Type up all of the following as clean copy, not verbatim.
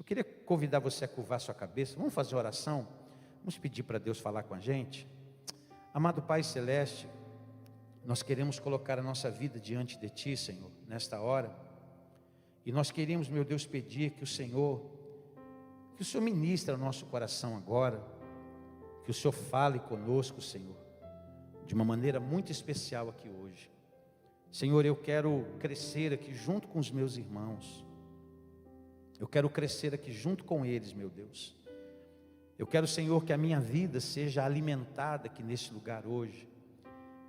queria convidar você a curvar sua cabeça. Vamos fazer oração? Vamos pedir para Deus falar com a gente. Amado Pai Celeste, nós queremos colocar a nossa vida diante de Ti, Senhor, nesta hora. E nós queremos, meu Deus, pedir que o Senhor ministre ao nosso coração agora, que o Senhor fale conosco, Senhor, de uma maneira muito especial aqui hoje. Senhor, eu quero crescer aqui junto com os meus irmãos. Eu quero crescer aqui junto com eles, meu Deus. Eu quero, Senhor, que a minha vida seja alimentada aqui nesse lugar hoje.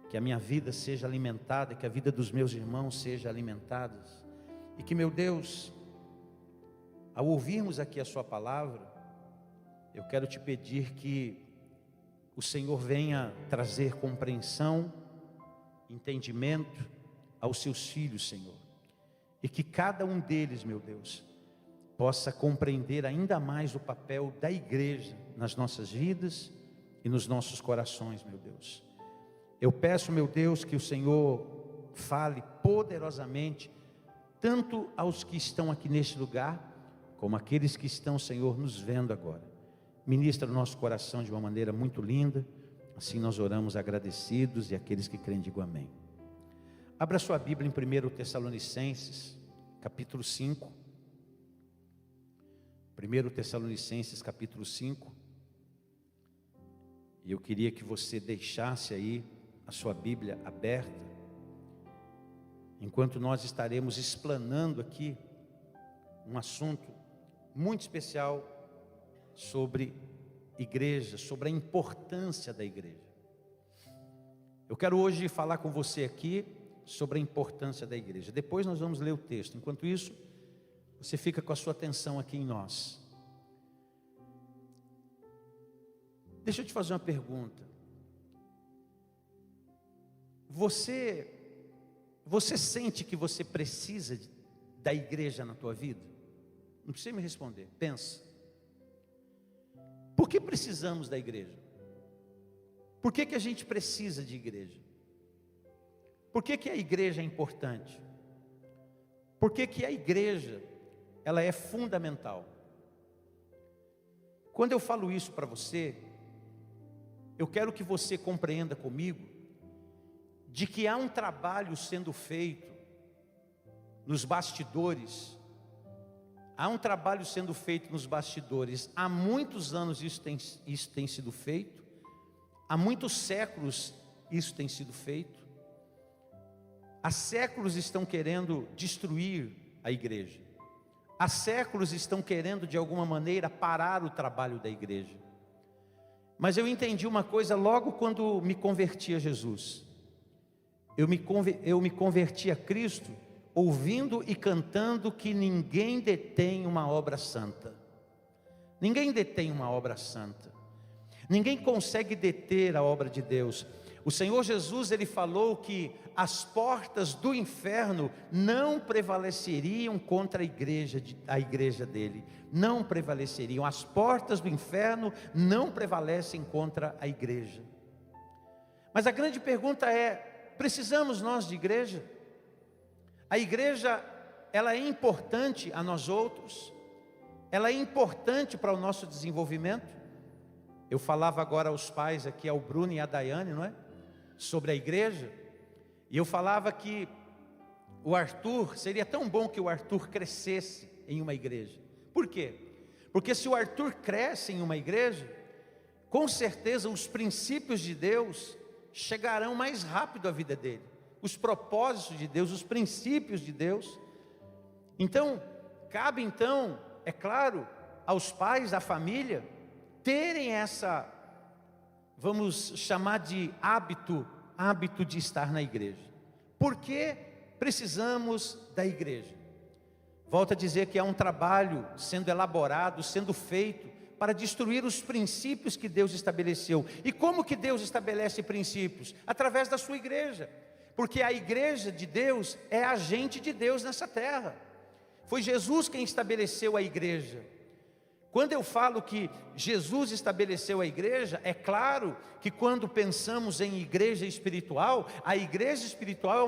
Que a minha vida seja alimentada, que a vida dos meus irmãos seja alimentada. E que, meu Deus, ao ouvirmos aqui a Sua palavra, eu quero te pedir que o Senhor venha trazer compreensão, entendimento aos Seus filhos, Senhor. E que cada um deles, meu Deus, possa compreender ainda mais o papel da igreja nas nossas vidas e nos nossos corações, meu Deus. Eu peço, meu Deus, que o Senhor fale poderosamente, tanto aos que estão aqui neste lugar, como aqueles que estão, Senhor, nos vendo agora. Ministra o nosso coração de uma maneira muito linda. Assim nós oramos agradecidos, e aqueles que creem digam amém. Abra sua Bíblia em 1 Tessalonicenses, capítulo 5. 1 Tessalonicenses, capítulo 5. E eu queria que você deixasse aí a sua Bíblia aberta, enquanto nós estaremos explanando aqui um assunto muito especial sobre igreja, sobre a importância da igreja. Eu quero hoje falar com você aqui sobre a importância da igreja. Depois nós vamos ler o texto. Enquanto isso, você fica com a sua atenção aqui em nós. Deixa eu te fazer uma pergunta. Você sente que você precisa da igreja na tua vida? Não precisa me responder, pensa. Por que precisamos da igreja? Por que a gente precisa de igreja? Por que a igreja é importante? Por que a igreja, ela é fundamental? Quando eu falo isso para você, eu quero que você compreenda comigo de que há um trabalho sendo feito nos bastidores. Há um trabalho sendo feito nos bastidores. Há muitos anos isso tem sido feito. Há muitos séculos isso tem sido feito. Há séculos estão querendo destruir a igreja. Há séculos estão querendo de alguma maneira parar o trabalho da igreja. Mas eu entendi uma coisa logo quando me converti a Jesus. Eu me converti a Cristo ouvindo e cantando que ninguém detém uma obra santa. Ninguém detém uma obra santa. Ninguém consegue deter a obra de Deus. O Senhor Jesus, Ele falou que as portas do inferno não prevaleceriam contra a igreja dele. Não prevaleceriam. As portas do inferno não prevalecem contra a igreja. Mas a grande pergunta é: precisamos nós de igreja? A igreja, ela é importante a nós outros? Ela é importante para o nosso desenvolvimento? Eu falava agora aos pais aqui, ao Bruno e à Daiane, não é? Sobre a igreja. E eu falava que o Arthur, seria tão bom que o Arthur crescesse em uma igreja. Por quê? Porque se o Arthur cresce em uma igreja, com certeza os princípios de Deus chegarão mais rápido à vida dele. Os propósitos de Deus, os princípios de Deus. Então, cabe então, é claro, aos pais, à família, terem essa, vamos chamar de hábito de estar na igreja. Por que precisamos da igreja? Volto a dizer que há um trabalho sendo elaborado, sendo feito, para destruir os princípios que Deus estabeleceu. E como que Deus estabelece princípios? Através da sua igreja. Porque a igreja de Deus é agente de Deus nessa terra. Foi Jesus quem estabeleceu a igreja. Quando eu falo que Jesus estabeleceu a igreja, é claro que quando pensamos em igreja espiritual, a igreja espiritual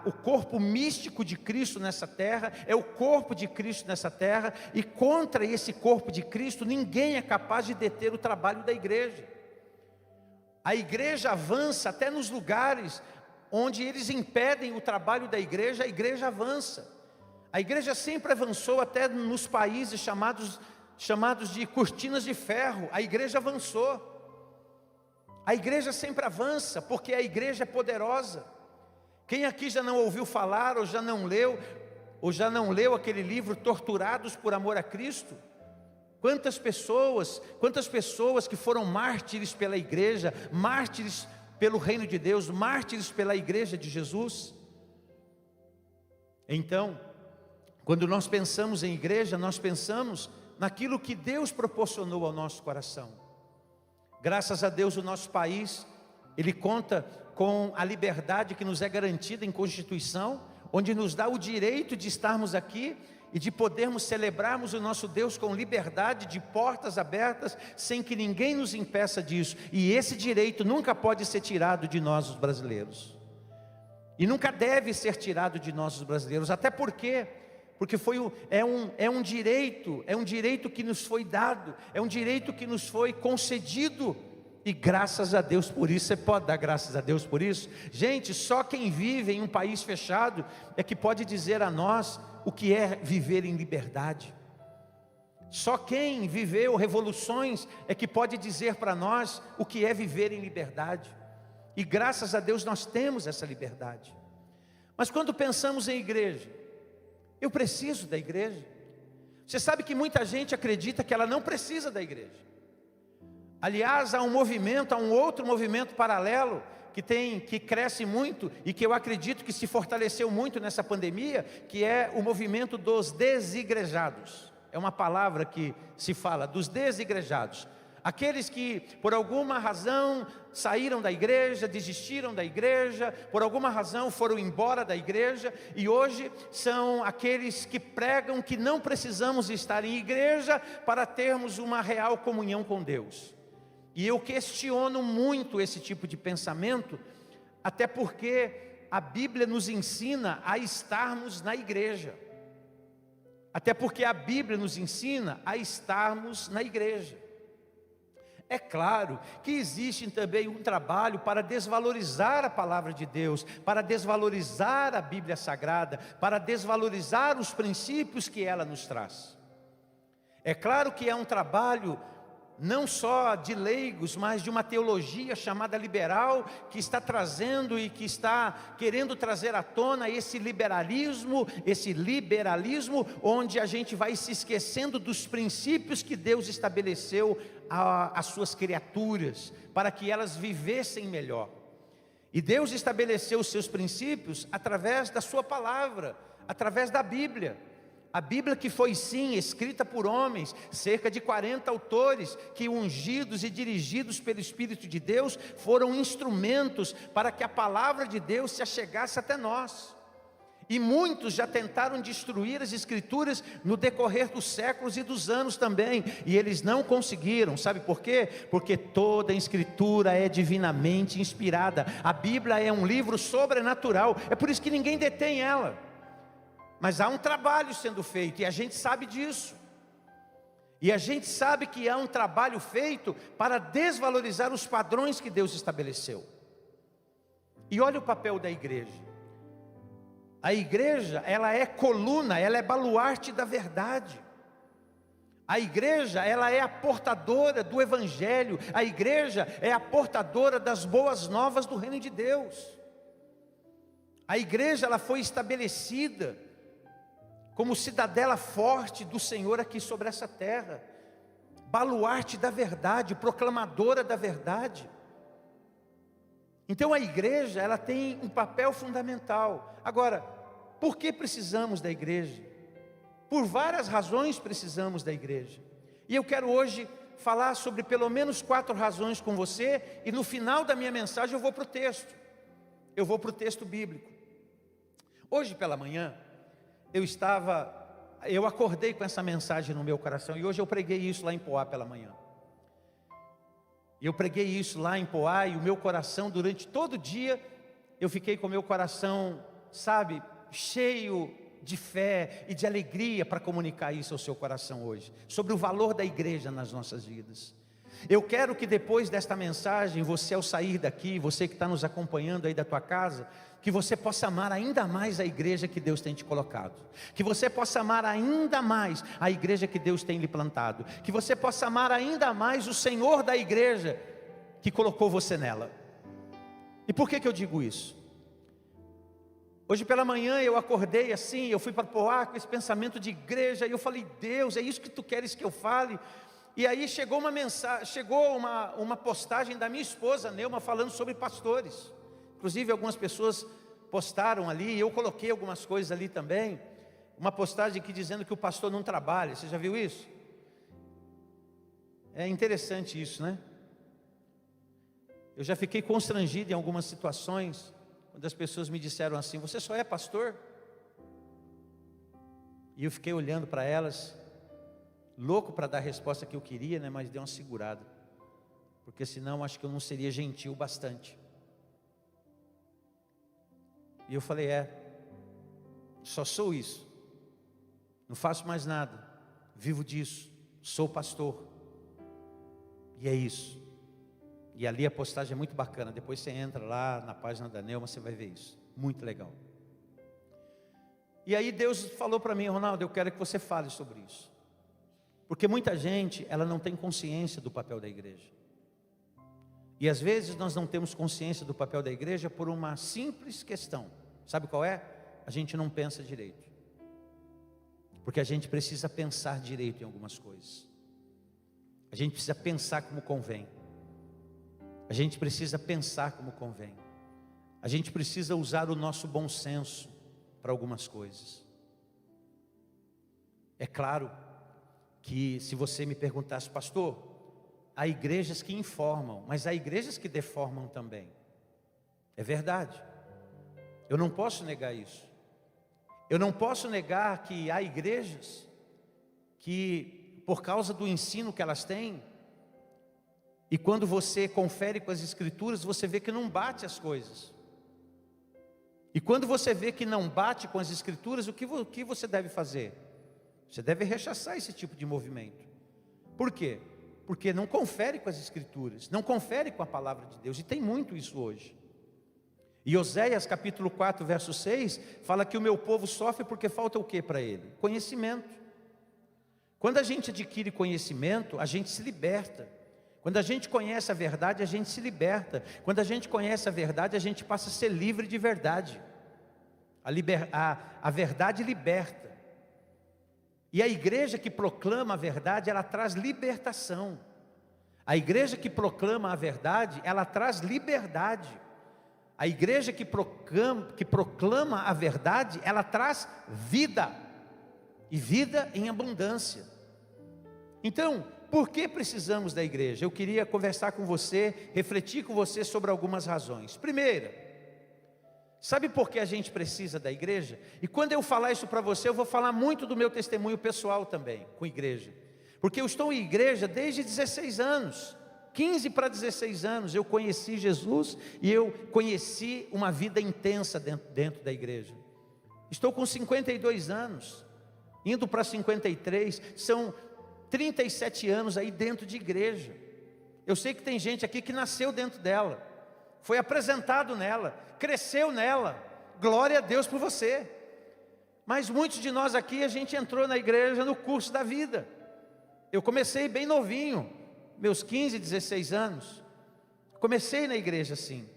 o corpo místico de Cristo nessa terra, é o corpo de Cristo nessa terra, e contra esse corpo de Cristo, ninguém é capaz de deter o trabalho da igreja. A igreja avança até nos lugares onde eles impedem o trabalho da igreja, a igreja avança. A igreja sempre avançou até nos países chamados de cortinas de ferro. A igreja avançou. A igreja sempre avança, porque a igreja é poderosa. Quem aqui já não ouviu falar, ou já não leu aquele livro Torturados por Amor a Cristo? Quantas pessoas que foram mártires pela igreja, mártires pelo reino de Deus, mártires pela igreja de Jesus? Então, quando nós pensamos em igreja, nós pensamos naquilo que Deus proporcionou ao nosso coração. Graças a Deus, o nosso país, ele conta com a liberdade que nos é garantida em Constituição, onde nos dá o direito de estarmos aqui e de podermos celebrarmos o nosso Deus com liberdade, de portas abertas, sem que ninguém nos impeça disso. E esse direito nunca pode ser tirado de nós, os brasileiros. E nunca deve ser tirado de nós, os brasileiros, até porque é um direito que nos foi dado, é um direito que nos foi concedido, e graças a Deus por isso. Você pode dar graças a Deus por isso? Gente, só quem vive em um país fechado é que pode dizer a nós o que é viver em liberdade. Só quem viveu revoluções é que pode dizer para nós o que é viver em liberdade, e graças a Deus nós temos essa liberdade. Mas quando pensamos em igreja, eu preciso da igreja. Você sabe que muita gente acredita que ela não precisa da igreja. Aliás, há um outro movimento paralelo que cresce muito e que eu acredito que se fortaleceu muito nessa pandemia, que é o movimento dos desigrejados. É uma palavra que se fala, dos desigrejados. Aqueles que por alguma razão saíram da igreja, desistiram da igreja, por alguma razão foram embora da igreja, e hoje são aqueles que pregam que não precisamos estar em igreja para termos uma real comunhão com Deus. E eu questiono muito esse tipo de pensamento, até porque a Bíblia nos ensina a estarmos na igreja. Até porque a Bíblia nos ensina a estarmos na igreja. É claro que existe também um trabalho para desvalorizar a palavra de Deus, para desvalorizar a Bíblia Sagrada, para desvalorizar os princípios que ela nos traz. É claro que é um trabalho não só de leigos, mas de uma teologia chamada liberal, que está trazendo e que está querendo trazer à tona esse liberalismo, onde a gente vai se esquecendo dos princípios que Deus estabeleceu às suas criaturas, para que elas vivessem melhor. E Deus estabeleceu os seus princípios através da sua palavra, através da Bíblia. A Bíblia que foi sim escrita por homens, cerca de 40 autores, que ungidos e dirigidos pelo Espírito de Deus, foram instrumentos para que a palavra de Deus se achegasse até nós. E muitos já tentaram destruir as Escrituras no decorrer dos séculos e dos anos também, e eles não conseguiram. Sabe por quê? Porque toda a Escritura é divinamente inspirada. A Bíblia é um livro sobrenatural, é por isso que ninguém detém ela. Mas há um trabalho sendo feito, e a gente sabe disso. E a gente sabe que há um trabalho feito para desvalorizar os padrões que Deus estabeleceu. E olha o papel da igreja. A igreja, ela é coluna, ela é baluarte da verdade. A igreja, ela é a portadora do evangelho. A igreja é a portadora das boas novas do reino de Deus. A igreja, ela foi estabelecida como cidadela forte do Senhor aqui sobre essa terra, baluarte da verdade, proclamadora da verdade. Então a igreja, ela tem um papel fundamental. Agora, por que precisamos da igreja? Por várias razões precisamos da igreja. E eu quero hoje falar sobre pelo menos 4 razões com você, e no final da minha mensagem eu vou para o texto. Eu vou para o texto bíblico. Hoje pela manhã, eu estava eu acordei com essa mensagem no meu coração, e hoje eu preguei isso lá em Poá pela manhã. Eu preguei isso lá em Poá, e o meu coração, durante todo o dia, eu fiquei com o meu coração, sabe, cheio de fé e de alegria para comunicar isso ao seu coração hoje, sobre o valor da igreja nas nossas vidas. Eu quero que depois desta mensagem, você ao sair daqui, você que está nos acompanhando aí da tua casa, que você possa amar ainda mais a igreja que Deus tem te colocado, que você possa amar ainda mais a igreja que Deus tem lhe plantado, que você possa amar ainda mais o Senhor da igreja que colocou você nela. E por que eu digo isso? Hoje pela manhã eu acordei assim, eu fui para Poá com esse pensamento de igreja, e eu falei: Deus, é isso que tu queres que eu fale? E aí chegou uma mensagem, uma postagem da minha esposa Neuma falando sobre pastores. Inclusive algumas pessoas postaram ali, e eu coloquei algumas coisas ali também. Uma postagem aqui dizendo que o pastor não trabalha. Você já viu isso? É interessante isso, né? Eu já fiquei constrangido em algumas situações, quando as pessoas me disseram assim: você só é pastor? E eu fiquei olhando para elas, louco para dar a resposta que eu queria, né? Mas dei uma segurada, porque senão acho que eu não seria gentil bastante. E eu falei: só sou isso, não faço mais nada, vivo disso, sou pastor, e é isso. E ali a postagem é muito bacana, depois você entra lá na página da Neuma, você vai ver isso, muito legal. E aí Deus falou para mim: Ronaldo, eu quero que você fale sobre isso, porque muita gente, ela não tem consciência do papel da igreja. E às vezes nós não temos consciência do papel da igreja por uma simples questão. Sabe qual é? A gente não pensa direito. Porque a gente precisa pensar direito em algumas coisas. A gente precisa pensar como convém. A gente precisa pensar como convém. A gente precisa usar o nosso bom senso para algumas coisas. É claro que se você me perguntasse: pastor, há igrejas que informam, mas há igrejas que deformam também. É verdade. Eu não posso negar isso. Eu não posso negar que há igrejas que, por causa do ensino que elas têm, e quando você confere com as escrituras, você vê que não bate as coisas. E quando você vê que não bate com as escrituras, o que você deve fazer? Você deve rechaçar esse tipo de movimento. Por quê? Porque não confere com as escrituras, não confere com a palavra de Deus, e tem muito isso hoje. E Oséias capítulo 4, verso 6, fala que o meu povo sofre porque falta o que para ele? Conhecimento. Quando a gente adquire conhecimento, a gente se liberta. Quando a gente conhece a verdade, a gente se liberta. Quando a gente conhece a verdade, a gente passa a ser livre de verdade. A verdade liberta. E a igreja que proclama a verdade, ela traz libertação. A igreja que proclama a verdade, ela traz liberdade. A igreja que proclama a verdade, ela traz vida. E vida em abundância. Então, por que precisamos da igreja? Eu queria conversar com você, refletir com você sobre algumas razões. Primeira, sabe por que a gente precisa da igreja? E quando eu falar isso para você, eu vou falar muito do meu testemunho pessoal também, com igreja. Porque eu estou em igreja desde 16 anos, 15 para 16 anos, eu conheci Jesus e eu conheci uma vida intensa dentro da igreja. Estou com 52 anos, indo para 53, são 37 anos aí dentro de igreja. Eu sei que tem gente aqui que nasceu dentro dela, foi apresentado nela, cresceu nela, glória a Deus por você. Mas muitos de nós aqui, a gente entrou na igreja no curso da vida. Eu comecei bem novinho, meus 15, 16 anos, comecei na igreja assim.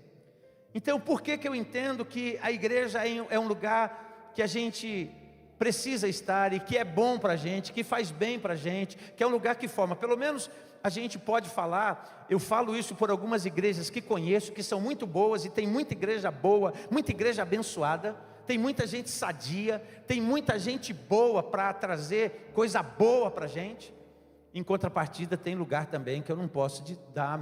Então por que eu entendo que a igreja é um lugar que a gente precisa estar, e que é bom para a gente, que faz bem para a gente, que é um lugar que forma? Pelo menos a gente pode falar, eu falo isso por algumas igrejas que conheço, que são muito boas, e tem muita igreja boa, muita igreja abençoada, tem muita gente sadia, tem muita gente boa para trazer coisa boa para a gente. Em contrapartida, tem lugar também que eu não posso dar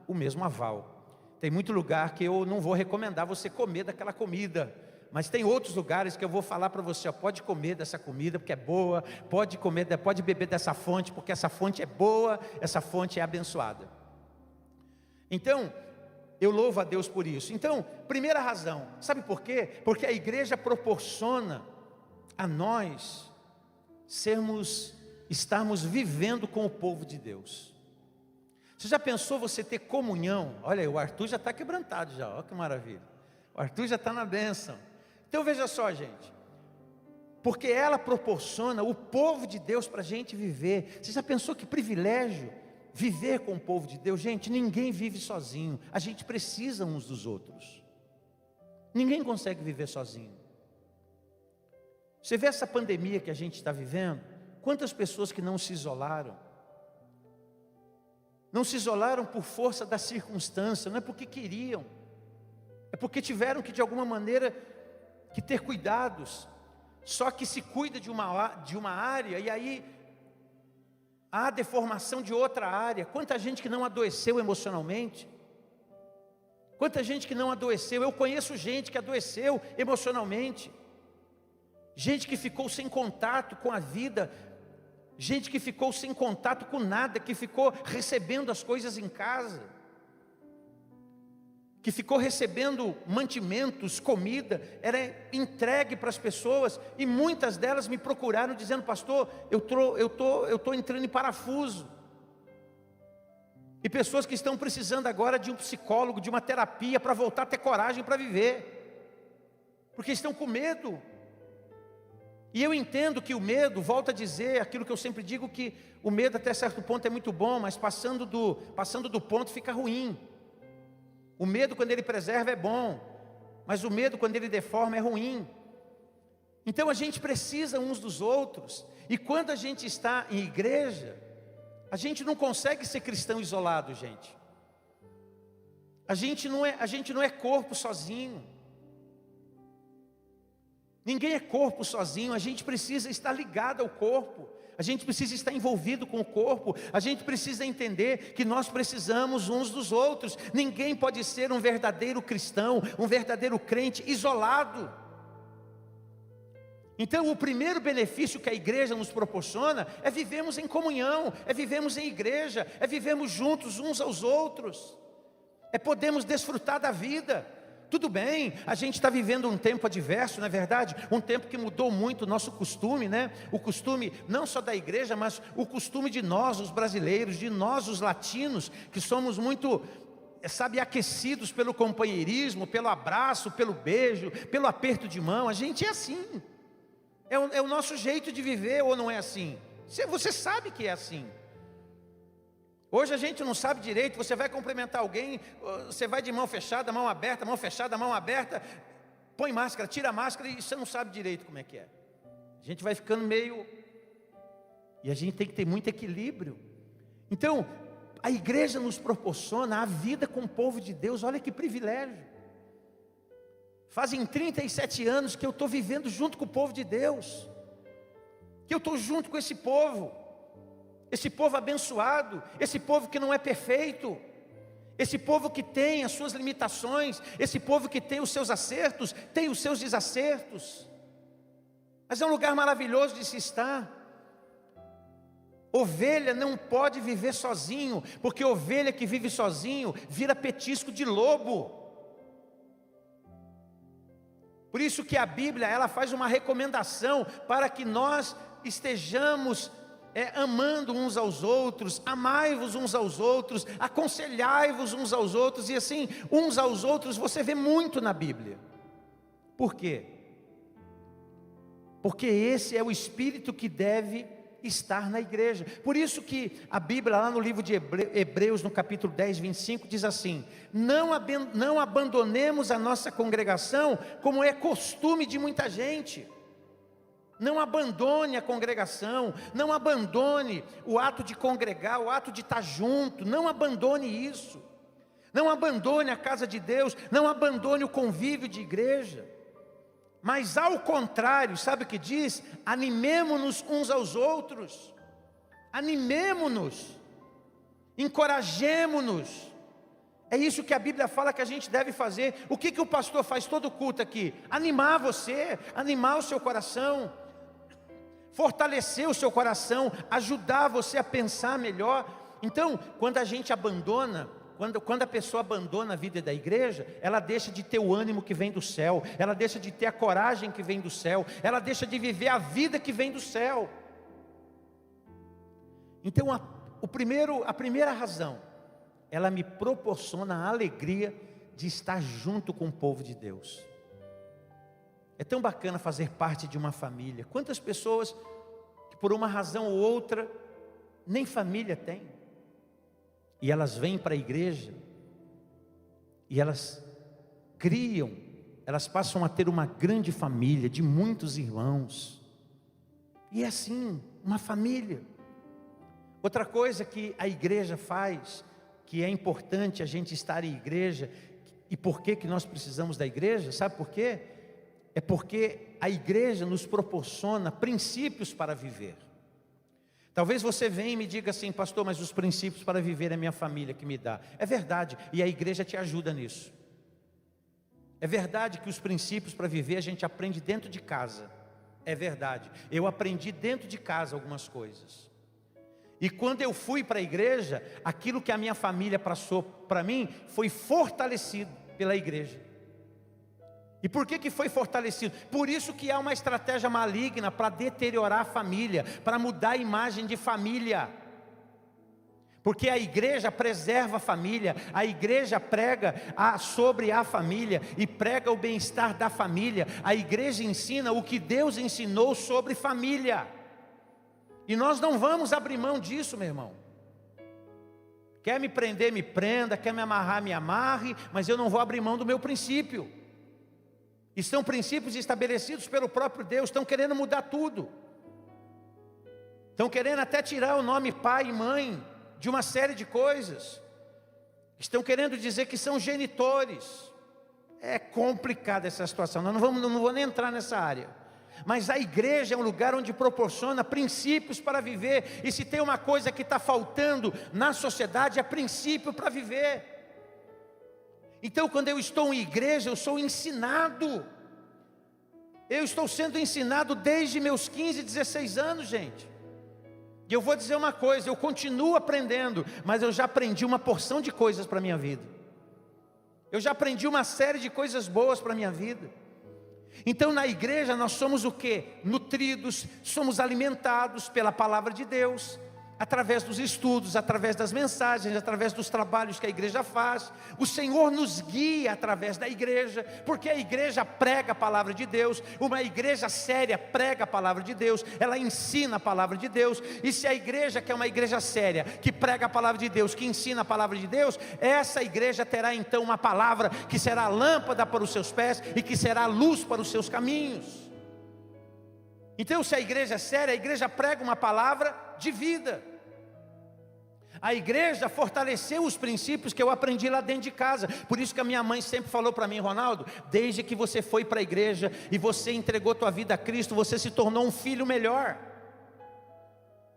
o mesmo aval. Tem muito lugar que eu não vou recomendar você comer daquela comida, Mas tem outros lugares que eu vou falar para você, ó, pode comer dessa comida porque é boa, pode comer, pode beber dessa fonte porque essa fonte é boa, essa fonte é abençoada. Então, eu louvo a Deus por isso. Então, primeira razão, sabe por quê? Porque a igreja proporciona a nós estarmos vivendo com o povo de Deus. Você já pensou você ter comunhão? Olha aí, o Arthur já está quebrantado já, olha que maravilha. O Arthur já está na bênção. Então veja só, gente, porque ela proporciona o povo de Deus para a gente viver. Você já pensou que privilégio viver com o povo de Deus? Gente, ninguém vive sozinho, a gente precisa uns dos outros. Ninguém consegue viver sozinho. Você vê essa pandemia que a gente está vivendo, quantas pessoas que não se isolaram? Não se isolaram por força da circunstância, não é porque queriam, é porque tiveram que de alguma maneira que ter cuidados. Só que se cuida de uma área e aí há deformação de outra área. Quanta gente que não adoeceu emocionalmente, quanta gente que não adoeceu. Eu conheço gente que adoeceu emocionalmente, gente que ficou sem contato com a vida, gente que ficou sem contato com nada, que ficou recebendo as coisas em casa, que ficou recebendo mantimentos, comida, era entregue para as pessoas, e muitas delas me procuraram dizendo: pastor, eu tô entrando em parafuso. E pessoas que estão precisando agora de um psicólogo, de uma terapia, para voltar a ter coragem para viver, porque estão com medo. E eu entendo que o medo, volto a dizer aquilo que eu sempre digo, que o medo até certo ponto é muito bom, mas passando do ponto fica ruim. O medo, quando ele preserva, é bom, mas o medo, quando ele deforma, é ruim. Então a gente precisa uns dos outros, e quando a gente está em igreja, a gente não consegue ser cristão isolado, gente. A gente não é corpo sozinho. Ninguém é corpo sozinho, a gente precisa estar ligado ao corpo. A gente precisa estar envolvido com o corpo. A gente precisa entender que nós precisamos uns dos outros. Ninguém pode ser um verdadeiro cristão, um verdadeiro crente isolado. Então o primeiro benefício que a igreja nos proporciona é vivermos em comunhão, é vivermos em igreja, é vivermos juntos uns aos outros, é podermos desfrutar da vida. Tudo bem, a gente está vivendo um tempo adverso, não é verdade? Um tempo que mudou muito o nosso costume, né? O costume não só da igreja, mas o costume de nós, os brasileiros, de nós, os latinos, que somos muito, aquecidos pelo companheirismo, pelo abraço, pelo beijo, pelo aperto de mão. A gente é assim, é o nosso jeito de viver, ou não é assim? Você sabe que é assim. Hoje a gente não sabe direito, você vai cumprimentar alguém, você vai de mão fechada, mão aberta, mão fechada, mão aberta, põe máscara, tira a máscara e você não sabe direito como é que é. A gente vai ficando meio... E a gente tem que ter muito equilíbrio. Então, a igreja nos proporciona a vida com o povo de Deus, olha que privilégio. Fazem 37 anos que eu estou vivendo junto com o povo de Deus, que eu estou junto com esse povo abençoado, esse povo que não é perfeito, esse povo que tem as suas limitações, esse povo que tem os seus acertos, tem os seus desacertos, mas é um lugar maravilhoso de se estar. Ovelha não pode viver sozinho, porque ovelha que vive sozinho vira petisco de lobo. Por isso que a Bíblia, ela faz uma recomendação para que nós estejamos amando uns aos outros, amai-vos uns aos outros, aconselhai-vos uns aos outros, e assim, uns aos outros você vê muito na Bíblia. Por quê? Porque esse é o espírito que deve estar na igreja. Por isso que a Bíblia, lá no livro de Hebreus, no capítulo 10, 25, diz assim: não abandonemos a nossa congregação, como é costume de muita gente. Não abandone a congregação, não abandone o ato de congregar, o ato de estar junto, não abandone isso. Não abandone a casa de Deus, não abandone o convívio de igreja. Mas ao contrário, sabe o que diz? Animemo-nos uns aos outros, animemo-nos, encorajemo-nos. É isso que a Bíblia fala que a gente deve fazer. O que o pastor faz todo culto aqui? Animar você, animar o seu coração, fortalecer o seu coração, ajudar você a pensar melhor. Então, quando a gente abandona, quando a pessoa abandona a vida da igreja, ela deixa de ter o ânimo que vem do céu, ela deixa de ter a coragem que vem do céu, ela deixa de viver a vida que vem do céu. Então, a primeira razão, ela me proporciona a alegria de estar junto com o povo de Deus. É tão bacana fazer parte de uma família. Quantas pessoas que por uma razão ou outra nem família têm, e elas vêm para a igreja e elas criam, elas passam a ter uma grande família de muitos irmãos. E é assim, uma família. Outra coisa que a igreja faz, que é importante a gente estar em igreja, e por que nós precisamos da igreja? Sabe por quê? É porque a igreja nos proporciona princípios para viver. Talvez você venha e me diga assim: pastor, mas os princípios para viver é minha família que me dá. É verdade, e a igreja te ajuda nisso. É verdade que os princípios para viver a gente aprende dentro de casa. É verdade, eu aprendi dentro de casa algumas coisas. E quando eu fui para a igreja, aquilo que a minha família passou para mim foi fortalecido pela igreja. E por que foi fortalecido? Por isso que há uma estratégia maligna para deteriorar a família, para mudar a imagem de família. Porque a igreja preserva a família, a igreja prega sobre a família e prega o bem-estar da família. A igreja ensina o que Deus ensinou sobre família. E nós não vamos abrir mão disso, meu irmão. Quer me prender, me prenda. Quer me amarrar, me amarre. Mas eu não vou abrir mão do meu princípio. E são princípios estabelecidos pelo próprio Deus. Estão querendo mudar tudo. Estão querendo até tirar o nome pai e mãe de uma série de coisas. Estão querendo dizer que são genitores. É complicada essa situação. Nós não vou nem entrar nessa área. Mas a igreja é um lugar onde proporciona princípios para viver. E se tem uma coisa que está faltando na sociedade, é princípio para viver. Então, quando eu estou em igreja, eu sou ensinado. Eu estou sendo ensinado desde meus 15, 16 anos, gente. E eu vou dizer uma coisa, eu continuo aprendendo, mas eu já aprendi uma porção de coisas para a minha vida. Eu já aprendi uma série de coisas boas para a minha vida. Então na igreja nós somos o quê? Nutridos, somos alimentados pela palavra de Deus, através dos estudos, através das mensagens, através dos trabalhos que a igreja faz. O Senhor nos guia através da igreja, porque a igreja prega a palavra de Deus. Uma igreja séria prega a palavra de Deus, ela ensina a palavra de Deus. E se a igreja, que é uma igreja séria, que prega a palavra de Deus, que ensina a palavra de Deus, essa igreja terá então uma palavra que será lâmpada para os seus pés e que será luz para os seus caminhos. Então, se a igreja é séria, a igreja prega uma palavra de vida. A igreja fortaleceu os princípios que eu aprendi lá dentro de casa. Por isso que a minha mãe sempre falou para mim: Ronaldo, desde que você foi para a igreja e você entregou tua vida a Cristo, você se tornou um filho melhor.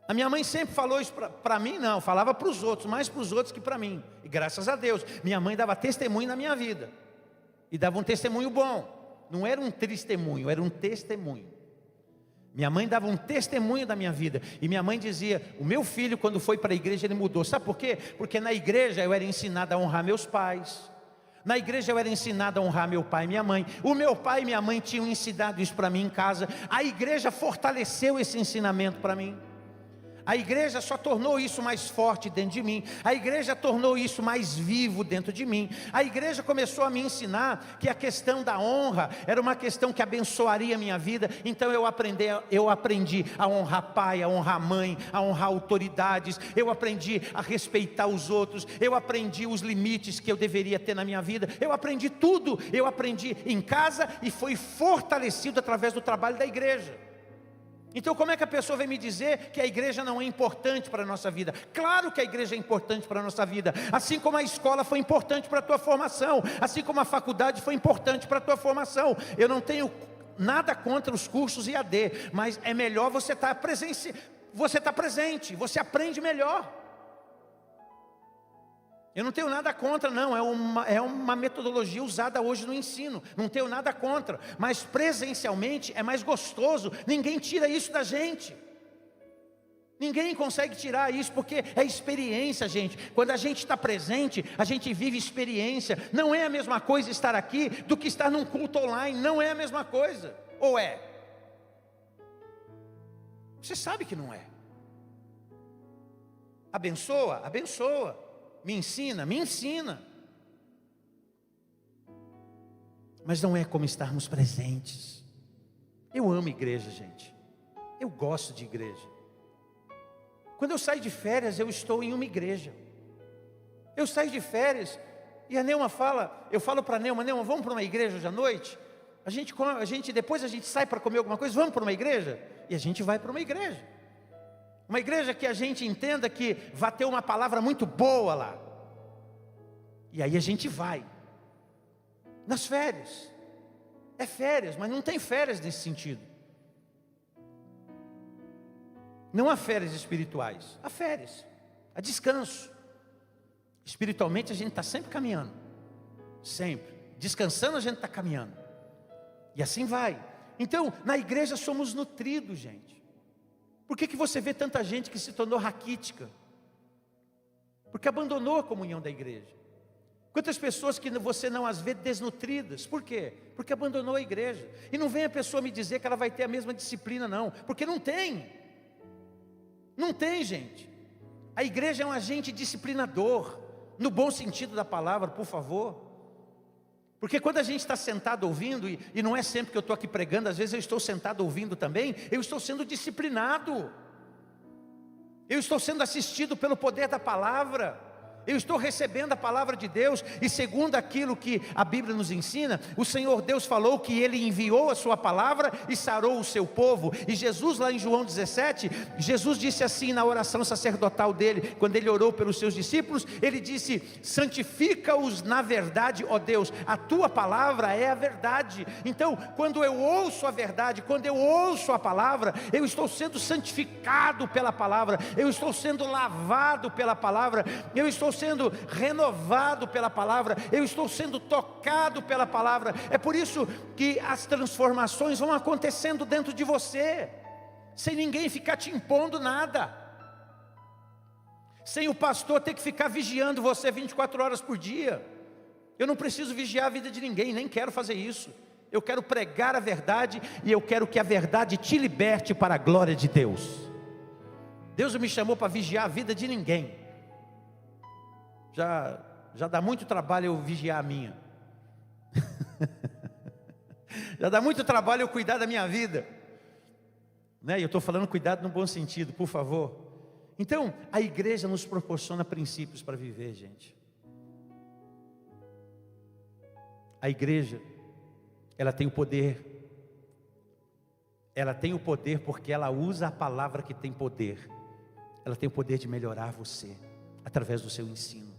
A minha mãe sempre falou isso para mim, não, falava para os outros, mais para os outros que para mim. E graças a Deus, minha mãe dava testemunho na minha vida. E dava um testemunho bom. Não era um testemunho, era um testemunho. Minha mãe dava um testemunho da minha vida. E minha mãe dizia: o meu filho, quando foi para a igreja, ele mudou. Sabe por quê? Porque na igreja eu era ensinado a honrar meus pais. Na igreja eu era ensinado a honrar meu pai e minha mãe. O meu pai e minha mãe tinham ensinado isso para mim em casa. A igreja fortaleceu esse ensinamento para mim. A igreja só tornou isso mais forte dentro de mim. A igreja tornou isso mais vivo dentro de mim. A igreja começou a me ensinar que a questão da honra era uma questão que abençoaria a minha vida. Então eu aprendi a honrar pai, a honrar mãe, a honrar autoridades. Eu aprendi a respeitar os outros. Eu aprendi os limites que eu deveria ter na minha vida. Eu aprendi tudo. Eu aprendi em casa e foi fortalecido através do trabalho da igreja. Então como é que a pessoa vem me dizer que a igreja não é importante para a nossa vida? Claro que a igreja é importante para a nossa vida. Assim como a escola foi importante para a tua formação. Assim como a faculdade foi importante para a tua formação. Eu não tenho nada contra os cursos EAD. Mas é melhor você estar presente. Você aprende melhor. Eu não tenho nada contra, não, é uma metodologia usada hoje no ensino, não tenho nada contra, mas presencialmente é mais gostoso, ninguém tira isso da gente. Ninguém consegue tirar isso, porque é experiência, gente. Quando a gente está presente, a gente vive experiência. Não é a mesma coisa estar aqui do que estar num culto online, não é a mesma coisa, ou é? Você sabe que não é. Abençoa, abençoa. Me ensina, me ensina. Mas não é como estarmos presentes. Eu amo igreja, gente. Eu gosto de igreja. Quando eu saio de férias, eu estou em uma igreja. Eu saio de férias e a Neuma fala, eu falo para a Neuma, vamos para uma igreja hoje à noite? Depois a gente sai para comer alguma coisa, vamos para uma igreja? E a gente vai para uma igreja. Uma igreja que a gente entenda que vai ter uma palavra muito boa lá. E aí a gente vai. Nas férias. É férias, mas não tem férias nesse sentido. Não há férias espirituais. Há férias. Há descanso. Espiritualmente a gente está sempre caminhando. Sempre. Descansando a gente está caminhando. E assim vai. Então, na igreja somos nutridos, gente. Por que você vê tanta gente que se tornou raquítica? Porque abandonou a comunhão da igreja. Quantas pessoas que você não as vê desnutridas? Por quê? Porque abandonou a igreja. E não vem a pessoa me dizer que ela vai ter a mesma disciplina, não. Porque não tem. Não tem, gente. A igreja é um agente disciplinador, no bom sentido da palavra, por favor. Porque quando a gente está sentado ouvindo, e não é sempre que eu estou aqui pregando, às vezes eu estou sentado ouvindo também, eu estou sendo disciplinado. Eu estou sendo assistido pelo poder da palavra. Eu estou recebendo a palavra de Deus, e segundo aquilo que a Bíblia nos ensina, o Senhor Deus falou que Ele enviou a sua palavra e sarou o seu povo. E Jesus lá em João 17, Jesus disse assim na oração sacerdotal dele, quando ele orou pelos seus discípulos, ele disse: santifica-os na verdade, ó Deus, a tua palavra é a verdade. Então, quando eu ouço a verdade, quando eu ouço a palavra, eu estou sendo santificado pela palavra, eu estou sendo lavado pela palavra, eu estou sendo renovado pela palavra, eu estou sendo tocado pela palavra. É por isso que as transformações vão acontecendo dentro de você, sem ninguém ficar te impondo nada, sem o pastor ter que ficar vigiando você 24 horas por dia. Eu não preciso vigiar a vida de ninguém, nem quero fazer isso. Eu quero pregar a verdade, e eu quero que a verdade te liberte para a glória de Deus. Deus não me chamou para vigiar a vida de ninguém. Já dá muito trabalho eu vigiar a minha. Já dá muito trabalho eu cuidar da minha vida, né? E eu estou falando cuidado no bom sentido, por favor. Então, a igreja nos proporciona princípios para viver, gente. A igreja, ela tem o poder. Ela tem o poder porque ela usa a palavra que tem poder. Ela tem o poder de melhorar você, através do seu ensino,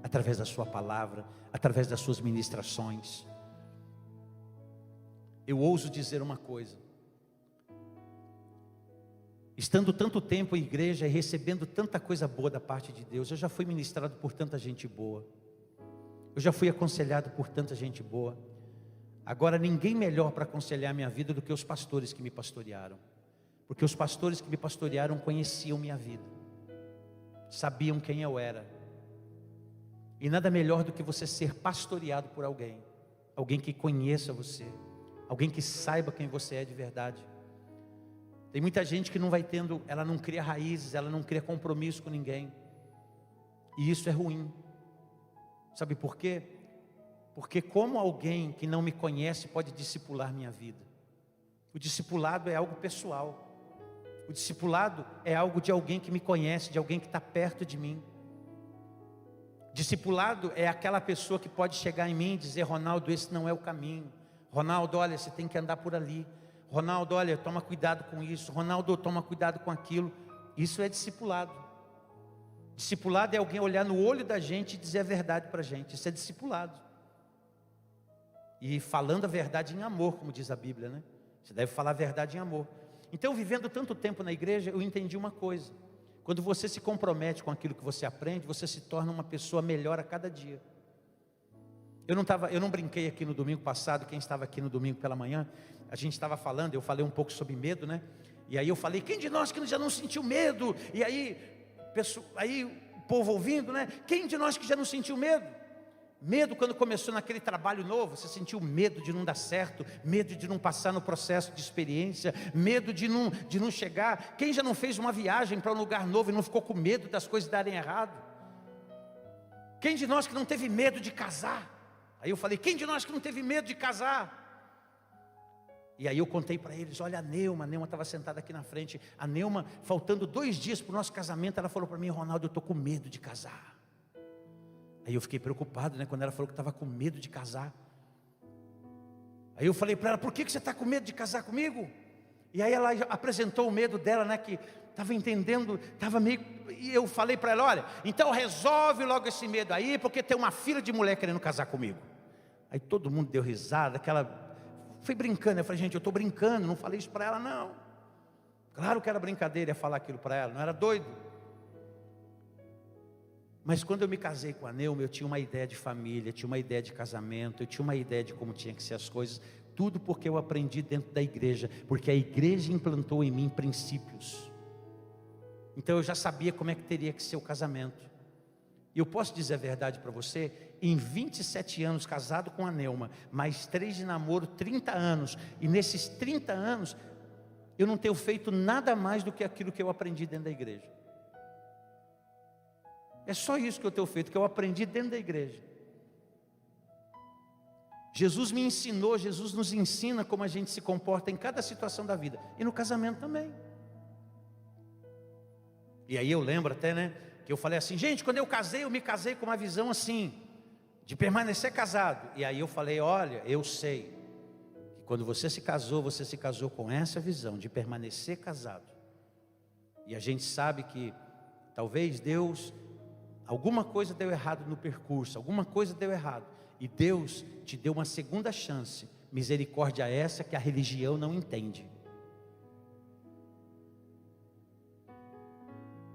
através da sua palavra, através das suas ministrações. Eu ouso dizer uma coisa: estando tanto tempo em igreja e recebendo tanta coisa boa da parte de Deus, eu já fui ministrado por tanta gente boa, eu já fui aconselhado por tanta gente boa. Agora ninguém melhor para aconselhar minha vida do que os pastores que me pastorearam, porque os pastores que me pastorearam conheciam minha vida, sabiam quem eu era. E nada melhor do que você ser pastoreado por alguém, alguém que conheça você, alguém que saiba quem você é de verdade. Tem muita gente que não vai tendo, ela não cria raízes, ela não cria compromisso com ninguém, e isso é ruim. Sabe por quê? Porque como alguém que não me conhece pode discipular minha vida? O discipulado é algo pessoal. O discipulado é algo de alguém que me conhece, de alguém que está perto de mim. Discipulado é aquela pessoa que pode chegar em mim e dizer: Ronaldo, esse não é o caminho. Ronaldo, olha, você tem que andar por ali. Ronaldo, olha, toma cuidado com isso. Ronaldo, toma cuidado com aquilo. Isso é discipulado. Discipulado é alguém olhar no olho da gente e dizer a verdade para a gente. Isso é discipulado. E falando a verdade em amor, como diz a Bíblia, né? Você deve falar a verdade em amor. Então, vivendo tanto tempo na igreja, eu entendi uma coisa: Quando você se compromete com aquilo que você aprende, você se torna uma pessoa melhor a cada dia. Eu não brinquei aqui no domingo passado. Quem estava aqui no domingo pela manhã, a gente estava falando, eu falei um pouco sobre medo, né? E aí eu falei, quem de nós que já não sentiu medo? E aí o povo ouvindo, né? Quem de nós que já não sentiu medo? Medo quando começou naquele trabalho novo, você sentiu medo de não dar certo, medo de não passar no processo de experiência, medo de não chegar. Quem já não fez uma viagem para um lugar novo e não ficou com medo das coisas darem errado? Quem de nós que não teve medo de casar? Aí eu falei, quem de nós que não teve medo de casar? E aí eu contei para eles, olha a Neuma estava sentada aqui na frente. A Neuma, faltando 2 dias para o nosso casamento, ela falou para mim, Ronaldo, eu estou com medo de casar. Aí eu fiquei preocupado, né, quando ela falou que estava com medo de casar. Aí eu falei para ela, por que você está com medo de casar comigo? E aí ela apresentou o medo dela, né, que estava entendendo, estava meio... E eu falei para ela, olha, então resolve logo esse medo aí, porque tem uma fila de mulher querendo casar comigo. Aí todo mundo deu risada, fui brincando, eu falei, gente, eu estou brincando, não falei isso para ela não. Claro que era brincadeira falar aquilo para ela, não era doido. Mas quando eu me casei com a Neuma, eu tinha uma ideia de família, tinha uma ideia de casamento, eu tinha uma ideia de como tinha que ser as coisas, tudo porque eu aprendi dentro da igreja, porque a igreja implantou em mim princípios. Então eu já sabia como é que teria que ser o casamento. E eu posso dizer a verdade para você, em 27 anos casado com a Neuma, mais 3 de namoro, 30 anos, e nesses 30 anos, eu não tenho feito nada mais do que aquilo que eu aprendi dentro da igreja. É só isso que eu tenho feito, que eu aprendi dentro da igreja. Jesus me ensinou, Jesus nos ensina como a gente se comporta em cada situação da vida, e no casamento também. E aí eu lembro até, né, que eu falei assim, gente, quando eu me casei com uma visão assim, de permanecer casado. E aí eu falei, olha, eu sei, que quando você se casou com essa visão de permanecer casado. E a gente sabe que talvez Deus, alguma coisa deu errado no percurso, alguma coisa deu errado. E Deus te deu uma segunda chance, misericórdia essa que a religião não entende.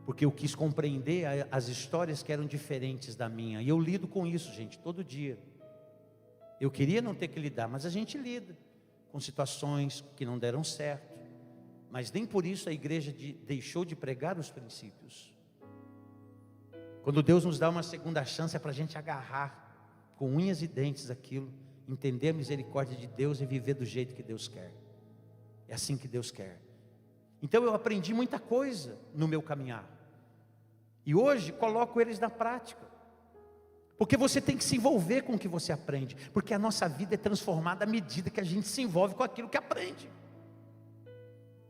Porque eu quis compreender as histórias que eram diferentes da minha. E eu lido com isso, gente, todo dia. Eu queria não ter que lidar, mas a gente lida com situações que não deram certo. Mas nem por isso a igreja deixou de pregar os princípios. Quando Deus nos dá uma segunda chance, é para a gente agarrar com unhas e dentes aquilo, entender a misericórdia de Deus e viver do jeito que Deus quer. É assim que Deus quer. Então eu aprendi muita coisa no meu caminhar. E hoje coloco eles na prática. Porque você tem que se envolver com o que você aprende. Porque a nossa vida é transformada à medida que a gente se envolve com aquilo que aprende.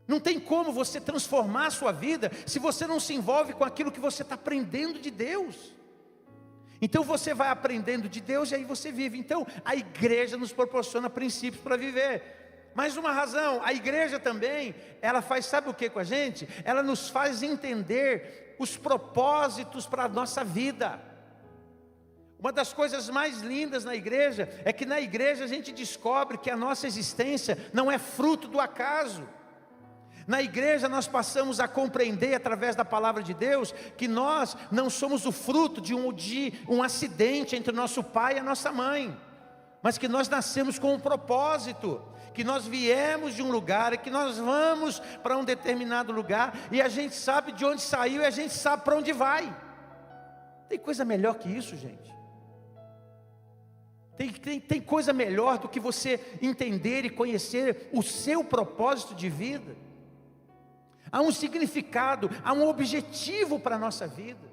Não tem como você transformar a sua vida se você não se envolve com aquilo que você está aprendendo de Deus. Então você vai aprendendo de Deus e aí você vive. Então a igreja nos proporciona princípios para viver. Mais uma razão, a igreja também, ela faz, sabe o que com a gente? Ela nos faz entender os propósitos para a nossa vida. Uma das coisas mais lindas na igreja, é que na igreja a gente descobre que a nossa existência não é fruto do acaso. Na igreja nós passamos a compreender através da palavra de Deus, que nós não somos o fruto de um acidente entre o nosso pai e a nossa mãe, mas que nós nascemos com um propósito, que nós viemos de um lugar e que nós vamos para um determinado lugar, e a gente sabe de onde saiu e a gente sabe para onde vai. Tem coisa melhor que isso, gente? Tem coisa melhor do que você entender e conhecer o seu propósito de vida? Há um significado, há um objetivo para a nossa vida.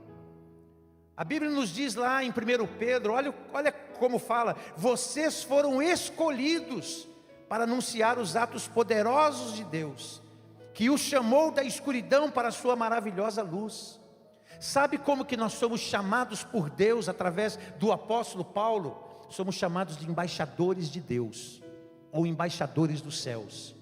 A Bíblia nos diz lá em 1 Pedro, olha como fala, vocês foram escolhidos para anunciar os atos poderosos de Deus, que o chamou da escuridão para a sua maravilhosa luz. Sabe como que nós somos chamados por Deus através do apóstolo Paulo? Somos chamados de embaixadores de Deus, ou embaixadores dos céus.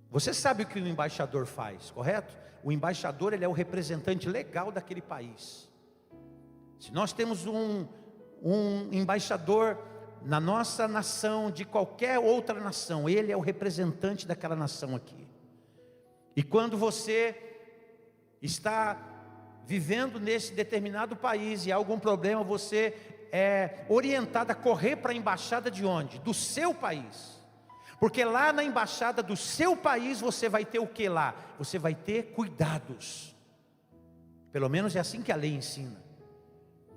Você sabe o que o embaixador faz, correto? O embaixador, ele é o representante legal daquele país. Se nós temos um embaixador na nossa nação, de qualquer outra nação, ele é o representante daquela nação aqui. E quando você está vivendo nesse determinado país e há algum problema, você é orientado a correr para a embaixada de onde? Do seu país. Porque lá na embaixada do seu país você vai ter o que lá? Você vai ter cuidados. Pelo menos é assim que a lei ensina.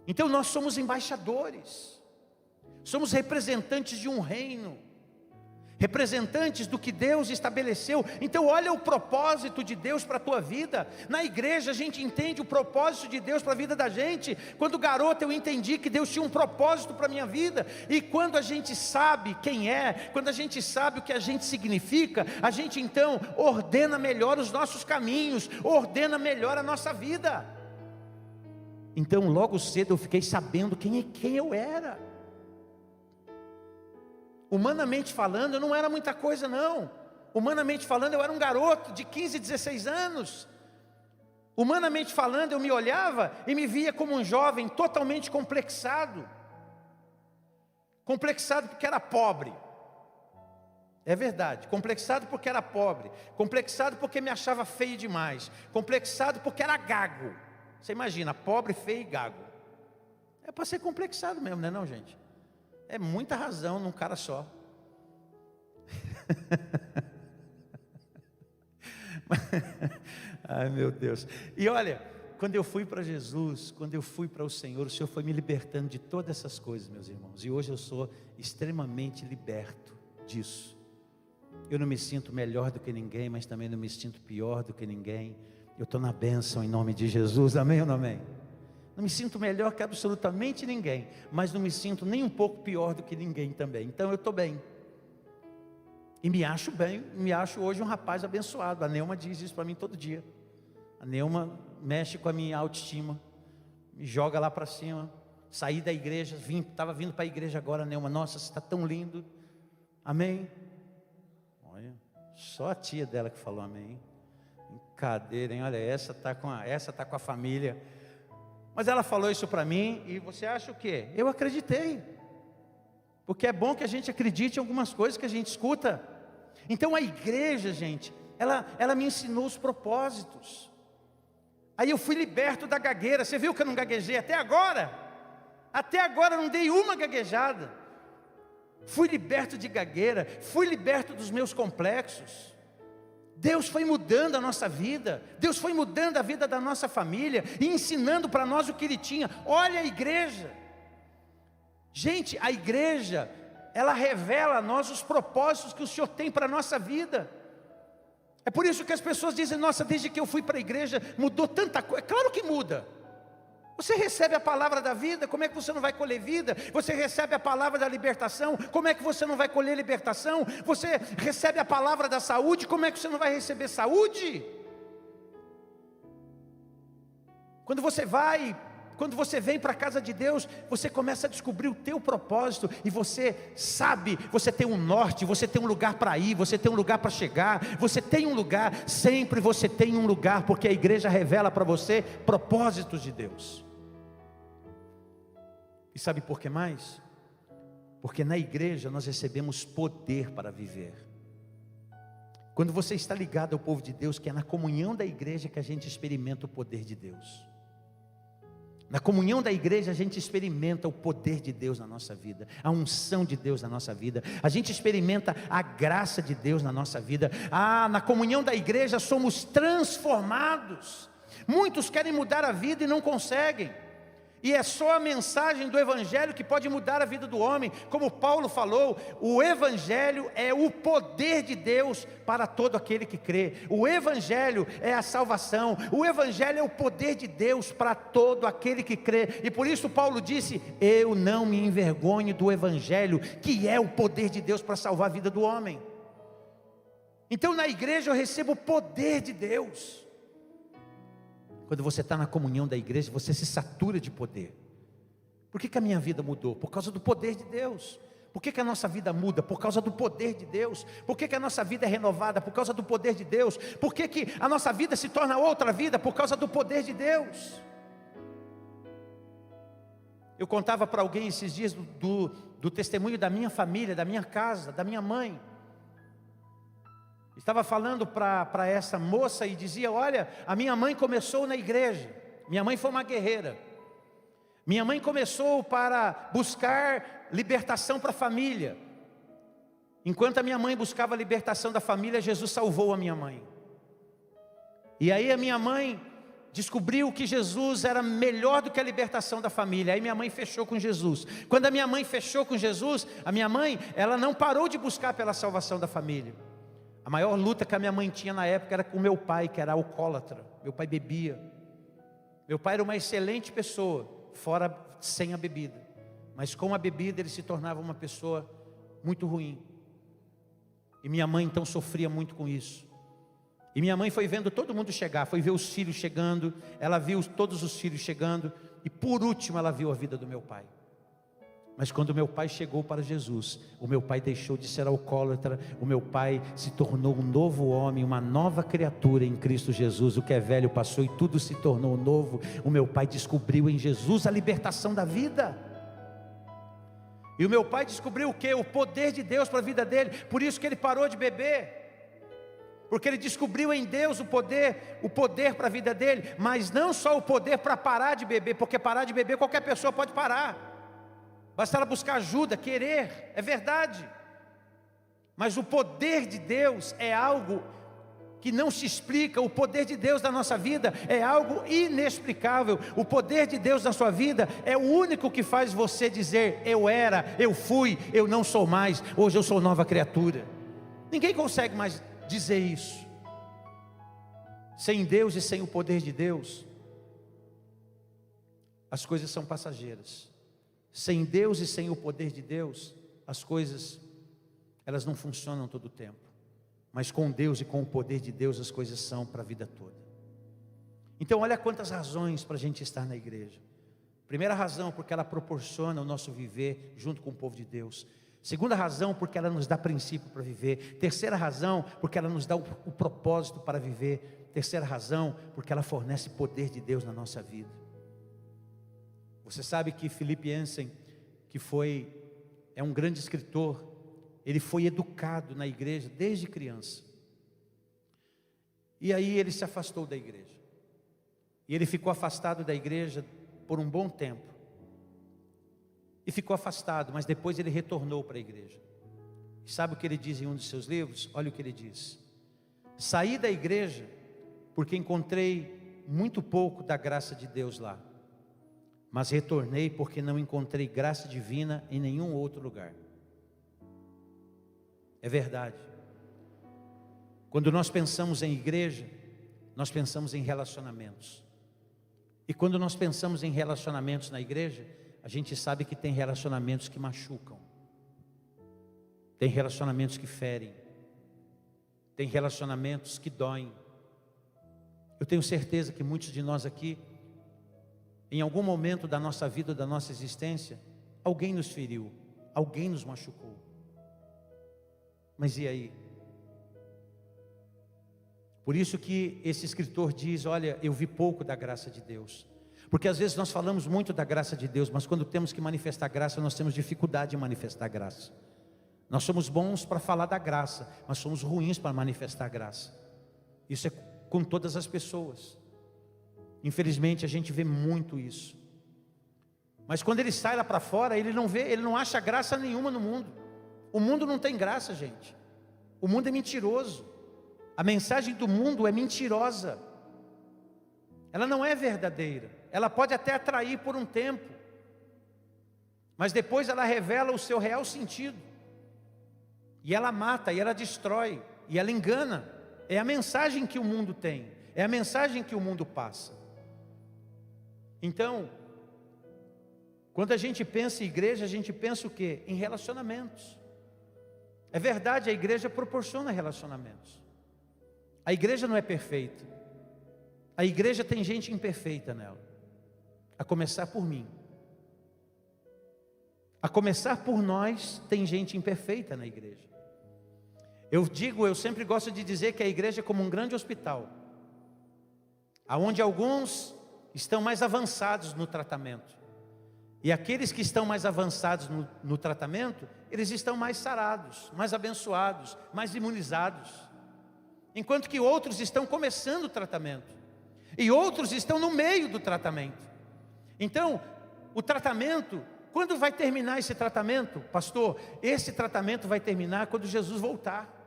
Então nós somos embaixadores. Somos representantes de um reino. Representantes do que Deus estabeleceu. Então olha o propósito de Deus para a tua vida. Na igreja a gente entende o propósito de Deus para a vida da gente. Quando garoto eu entendi que Deus tinha um propósito para a minha vida. E quando a gente sabe quem é, quando a gente sabe o que a gente significa, a gente então ordena melhor os nossos caminhos, ordena melhor a nossa vida. Então logo cedo eu fiquei sabendo quem eu era. Humanamente falando, eu não era muita coisa não. Humanamente falando, eu era um garoto de 15, 16 anos. Humanamente falando, eu me olhava e me via como um jovem totalmente complexado. Complexado porque era pobre. É verdade, complexado porque era pobre. Complexado porque me achava feio demais. Complexado porque era gago. Você imagina, pobre, feio e gago. É para ser complexado mesmo, não é não, gente? É muita razão num cara só. Ai meu Deus. E olha, quando eu fui para Jesus, quando eu fui para o Senhor foi me libertando de todas essas coisas, meus irmãos. E hoje eu sou extremamente liberto disso. Eu não me sinto melhor do que ninguém, mas também não me sinto pior do que ninguém. Eu estou na bênção em nome de Jesus, amém ou não amém? Não me sinto melhor que absolutamente ninguém, mas não me sinto nem um pouco pior do que ninguém também. Então eu estou bem. E me acho bem, me acho hoje um rapaz abençoado. A Neuma diz isso para mim todo dia. A Neuma mexe com a minha autoestima, me joga lá para cima. Saí da igreja, estava vindo para a igreja agora, Neuma. Nossa, você está tão lindo. Amém? Olha, só a tia dela que falou amém. Brincadeira, hein? Olha, essa está com a família. Mas ela falou isso para mim, e você acha o quê? Eu acreditei. Porque é bom que a gente acredite em algumas coisas que a gente escuta. Então a igreja, gente, ela me ensinou os propósitos. Aí eu fui liberto da gagueira. Você viu que eu não gaguejei até agora? Até agora eu não dei uma gaguejada. Fui liberto de gagueira, fui liberto dos meus complexos. Deus foi mudando a nossa vida, Deus foi mudando a vida da nossa família e ensinando para nós o que Ele tinha. Olha a igreja, gente, a igreja, ela revela a nós os propósitos que o Senhor tem para a nossa vida. É por isso que as pessoas dizem, nossa, desde que eu fui para a igreja, mudou tanta coisa. É claro que muda. Você recebe a palavra da vida, como é que você não vai colher vida? Você recebe a palavra da libertação, como é que você não vai colher libertação? Você recebe a palavra da saúde, como é que você não vai receber saúde? Quando você vem para a casa de Deus, você começa a descobrir o teu propósito, e você sabe, você tem um norte, você tem um lugar para ir, você tem um lugar para chegar, você tem um lugar, sempre você tem um lugar, porque a igreja revela para você propósitos de Deus. E sabe por que mais? Porque na igreja nós recebemos poder para viver. Quando você está ligado ao povo de Deus, que é na comunhão da igreja que a gente experimenta o poder de Deus. Na comunhão da igreja a gente experimenta o poder de Deus na nossa vida, a unção de Deus na nossa vida, a gente experimenta a graça de Deus na nossa vida. Na comunhão da igreja somos transformados. Muitos querem mudar a vida e não conseguem. E é só a mensagem do Evangelho que pode mudar a vida do homem. Como Paulo falou, o Evangelho é o poder de Deus para todo aquele que crê. O Evangelho é a salvação. O Evangelho é o poder de Deus para todo aquele que crê. E por isso Paulo disse, eu não me envergonho do Evangelho, que é o poder de Deus para salvar a vida do homem. Então na igreja eu recebo o poder de Deus. Quando você está na comunhão da igreja, você se satura de poder. Por que a minha vida mudou? Por causa do poder de Deus. Por que a nossa vida muda? Por causa do poder de Deus. Por que a nossa vida é renovada? Por causa do poder de Deus. Por que a nossa vida se torna outra vida? Por causa do poder de Deus. Eu contava para alguém esses dias do testemunho da minha família, da minha casa, da minha mãe. Estava falando para essa moça e dizia: olha, a minha mãe começou na igreja. Minha mãe foi uma guerreira. Minha mãe começou para buscar libertação para a família. Enquanto a minha mãe buscava a libertação da família, Jesus salvou a minha mãe. E aí a minha mãe descobriu que Jesus era melhor do que a libertação da família. Aí minha mãe fechou com Jesus. Quando a minha mãe fechou com Jesus, a minha mãe, ela não parou de buscar pela salvação da família. A maior luta que a minha mãe tinha na época era com meu pai, que era alcoólatra. Meu pai bebia. Meu pai era uma excelente pessoa, fora sem a bebida. Mas com a bebida ele se tornava uma pessoa muito ruim. E minha mãe então sofria muito com isso. E minha mãe foi vendo todo mundo chegar, foi ver os filhos chegando, ela viu todos os filhos chegando, e por último ela viu a vida do meu pai. Mas quando meu pai chegou para Jesus, o meu pai deixou de ser alcoólatra, o meu pai se tornou um novo homem, uma nova criatura em Cristo Jesus. O que é velho passou e tudo se tornou novo. O meu pai descobriu em Jesus a libertação da vida. E o meu pai descobriu o quê? O poder de Deus para a vida dele. Por isso que ele parou de beber. Porque ele descobriu em Deus o poder para a vida dele. Mas não só o poder para parar de beber, porque parar de beber qualquer pessoa pode parar. Basta ela buscar ajuda, querer, é verdade. Mas o poder de Deus é algo que não se explica. O poder de Deus na nossa vida é algo inexplicável. O poder de Deus na sua vida é o único que faz você dizer: eu era, eu fui, eu não sou mais, hoje eu sou nova criatura. Ninguém consegue mais dizer isso. Sem Deus e sem o poder de Deus, as coisas são passageiras. Sem Deus e sem o poder de Deus, as coisas, elas não funcionam todo o tempo. Mas com Deus e com o poder de Deus, as coisas são para a vida toda. Então olha quantas razões para a gente estar na igreja. Primeira razão, porque ela proporciona o nosso viver junto com o povo de Deus. Segunda razão, porque ela nos dá princípio para viver. Terceira razão, porque ela nos dá o propósito para viver. Terceira razão, porque ela fornece poder de Deus na nossa vida. Você sabe que Philip Yancey, que é um grande escritor, ele foi educado na igreja desde criança. E aí ele se afastou da igreja. E ele ficou afastado da igreja por um bom tempo. E ficou afastado, mas depois ele retornou para a igreja. E sabe o que ele diz em um dos seus livros? Olha o que ele diz: saí da igreja porque encontrei muito pouco da graça de Deus lá. Mas retornei porque não encontrei graça divina em nenhum outro lugar. É verdade. Quando nós pensamos em igreja, nós pensamos em relacionamentos. E quando nós pensamos em relacionamentos na igreja, a gente sabe que tem relacionamentos que machucam. Tem relacionamentos que ferem. Tem relacionamentos que doem. Eu tenho certeza que muitos de nós aqui, em algum momento da nossa vida, da nossa existência, alguém nos feriu, alguém nos machucou. Mas e aí? Por isso que esse escritor diz: olha, eu vi pouco da graça de Deus. Porque às vezes nós falamos muito da graça de Deus, mas quando temos que manifestar graça, nós temos dificuldade em manifestar graça. Nós somos bons para falar da graça, mas somos ruins para manifestar graça. Isso é com todas as pessoas. Infelizmente a gente vê muito isso. Mas quando ele sai lá para fora, ele não acha graça nenhuma no mundo. O mundo não tem graça, gente. O mundo é mentiroso. A mensagem do mundo é mentirosa. Ela não é verdadeira. Ela pode até atrair por um tempo, mas depois ela revela o seu real sentido. E ela mata, e ela destrói, e ela engana. É a mensagem que o mundo tem, é a mensagem que o mundo passa. Então, quando a gente pensa em igreja, a gente pensa o quê? Em relacionamentos. É verdade, a igreja proporciona relacionamentos. A igreja não é perfeita. A igreja tem gente imperfeita nela. A começar por mim. A começar por nós, tem gente imperfeita na igreja. Eu sempre gosto de dizer que a igreja é como um grande hospital, aonde alguns estão mais avançados no tratamento. E aqueles que estão mais avançados no tratamento, eles estão mais sarados, mais abençoados, mais imunizados. enquanto que outros estão começando o tratamento, e outros estão no meio do tratamento. Então, o tratamento, quando vai terminar esse tratamento? Pastor, esse tratamento vai terminar quando Jesus voltar.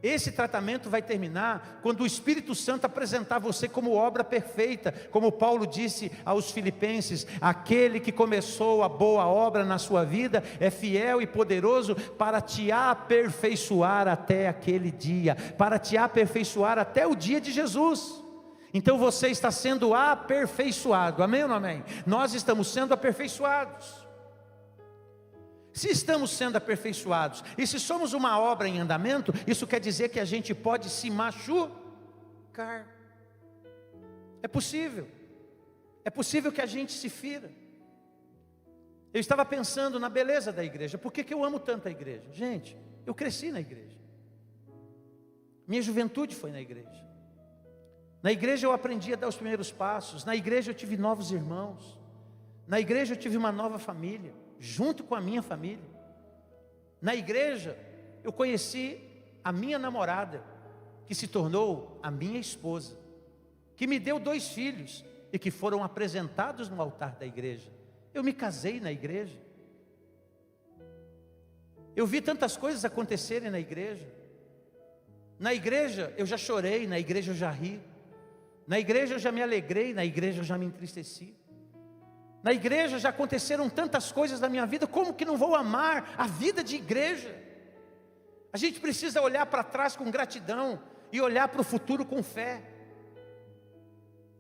Esse tratamento vai terminar quando o Espírito Santo apresentar você como obra perfeita, como Paulo disse aos Filipenses: aquele que começou a boa obra na sua vida é fiel e poderoso para te aperfeiçoar até aquele dia, para te aperfeiçoar até o dia de Jesus. Então você está sendo aperfeiçoado, amém ou não amém? Nós estamos sendo aperfeiçoados. Se estamos sendo aperfeiçoados, e se somos uma obra em andamento, isso quer dizer que a gente pode se machucar. É possível que a gente se fira. Eu estava pensando na beleza da igreja. Por que eu amo tanto a igreja? Gente, eu cresci na igreja. Minha juventude foi na igreja. Na igreja eu aprendi a dar os primeiros passos. Na igreja eu tive novos irmãos. Na igreja eu tive uma nova família, junto com a minha família. Na igreja eu conheci a minha namorada, que se tornou a minha esposa, que me deu 2 filhos e que foram apresentados no altar da igreja. Eu me casei na igreja. Eu vi tantas coisas acontecerem na igreja. Na igreja eu já chorei, na igreja eu já ri. Na igreja eu já me alegrei, na igreja eu já me entristeci. Na igreja já aconteceram tantas coisas na minha vida, como que não vou amar a vida de igreja? A gente precisa olhar para trás com gratidão e olhar para o futuro com fé.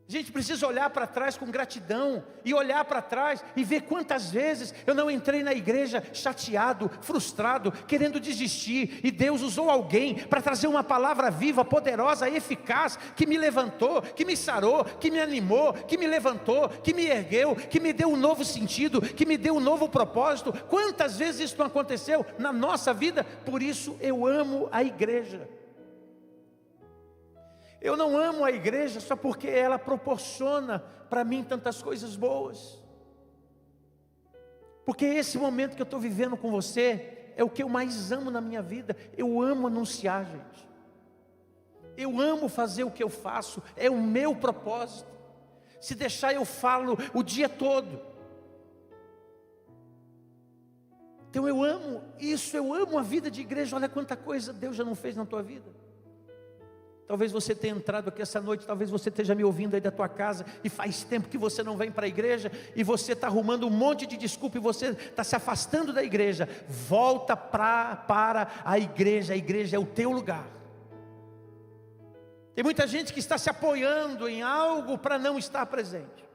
A gente precisa olhar para trás com gratidão e olhar para trás e ver quantas vezes eu não entrei na igreja chateado, frustrado, querendo desistir, e Deus usou alguém para trazer uma palavra viva, poderosa, eficaz, que me levantou, que me sarou, que me animou, que me levantou, que me ergueu, que me deu um novo sentido, que me deu um novo propósito. Quantas vezes isso não aconteceu na nossa vida? Por isso eu amo a igreja. Eu não amo a igreja só porque ela proporciona para mim tantas coisas boas. Porque esse momento que eu estou vivendo com você é o que eu mais amo na minha vida. Eu amo anunciar, gente. Eu amo fazer o que eu faço, é o meu propósito. Se deixar eu falo o dia todo. Então eu amo isso, eu amo a vida de igreja. Olha quanta coisa Deus já não fez na tua vida. Talvez você tenha entrado aqui essa noite, talvez você esteja me ouvindo aí da tua casa, e faz tempo que você não vem para a igreja, e você está arrumando um monte de desculpa, e você está se afastando da igreja. Volta para a igreja é o teu lugar. Tem muita gente que está se apoiando em algo para não estar presente.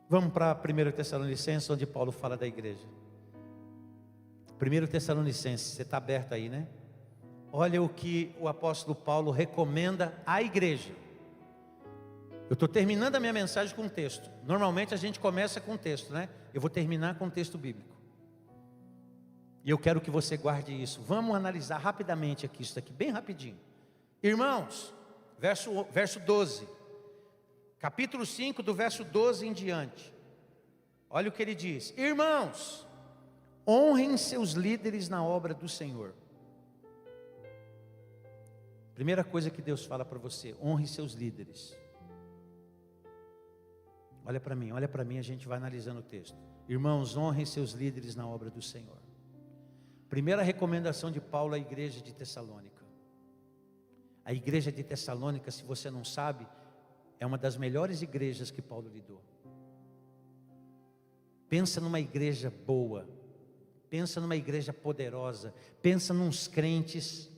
Vamos para 1 Tessalonicenses, onde Paulo fala da igreja. 1 Tessalonicenses, você está aberto aí, né? Olha o que o apóstolo Paulo recomenda à igreja. Eu estou terminando a minha mensagem com um texto. Normalmente a gente começa com um texto, né? Eu vou terminar com um texto bíblico. E eu quero que você guarde isso. Vamos analisar rapidamente aqui, isso aqui, bem rapidinho. Irmãos, verso 12. Capítulo 5, do verso 12 em diante. Olha o que ele diz. Irmãos, honrem seus líderes na obra do Senhor. Primeira coisa que Deus fala para você: honre seus líderes. Olha para mim, a gente vai analisando o texto. Irmãos, honrem seus líderes na obra do Senhor. Primeira recomendação de Paulo à igreja de Tessalônica. A igreja de Tessalônica, se você não sabe, é uma das melhores igrejas que Paulo lidou. Pensa numa igreja boa, pensa numa igreja poderosa, pensa nos crentes,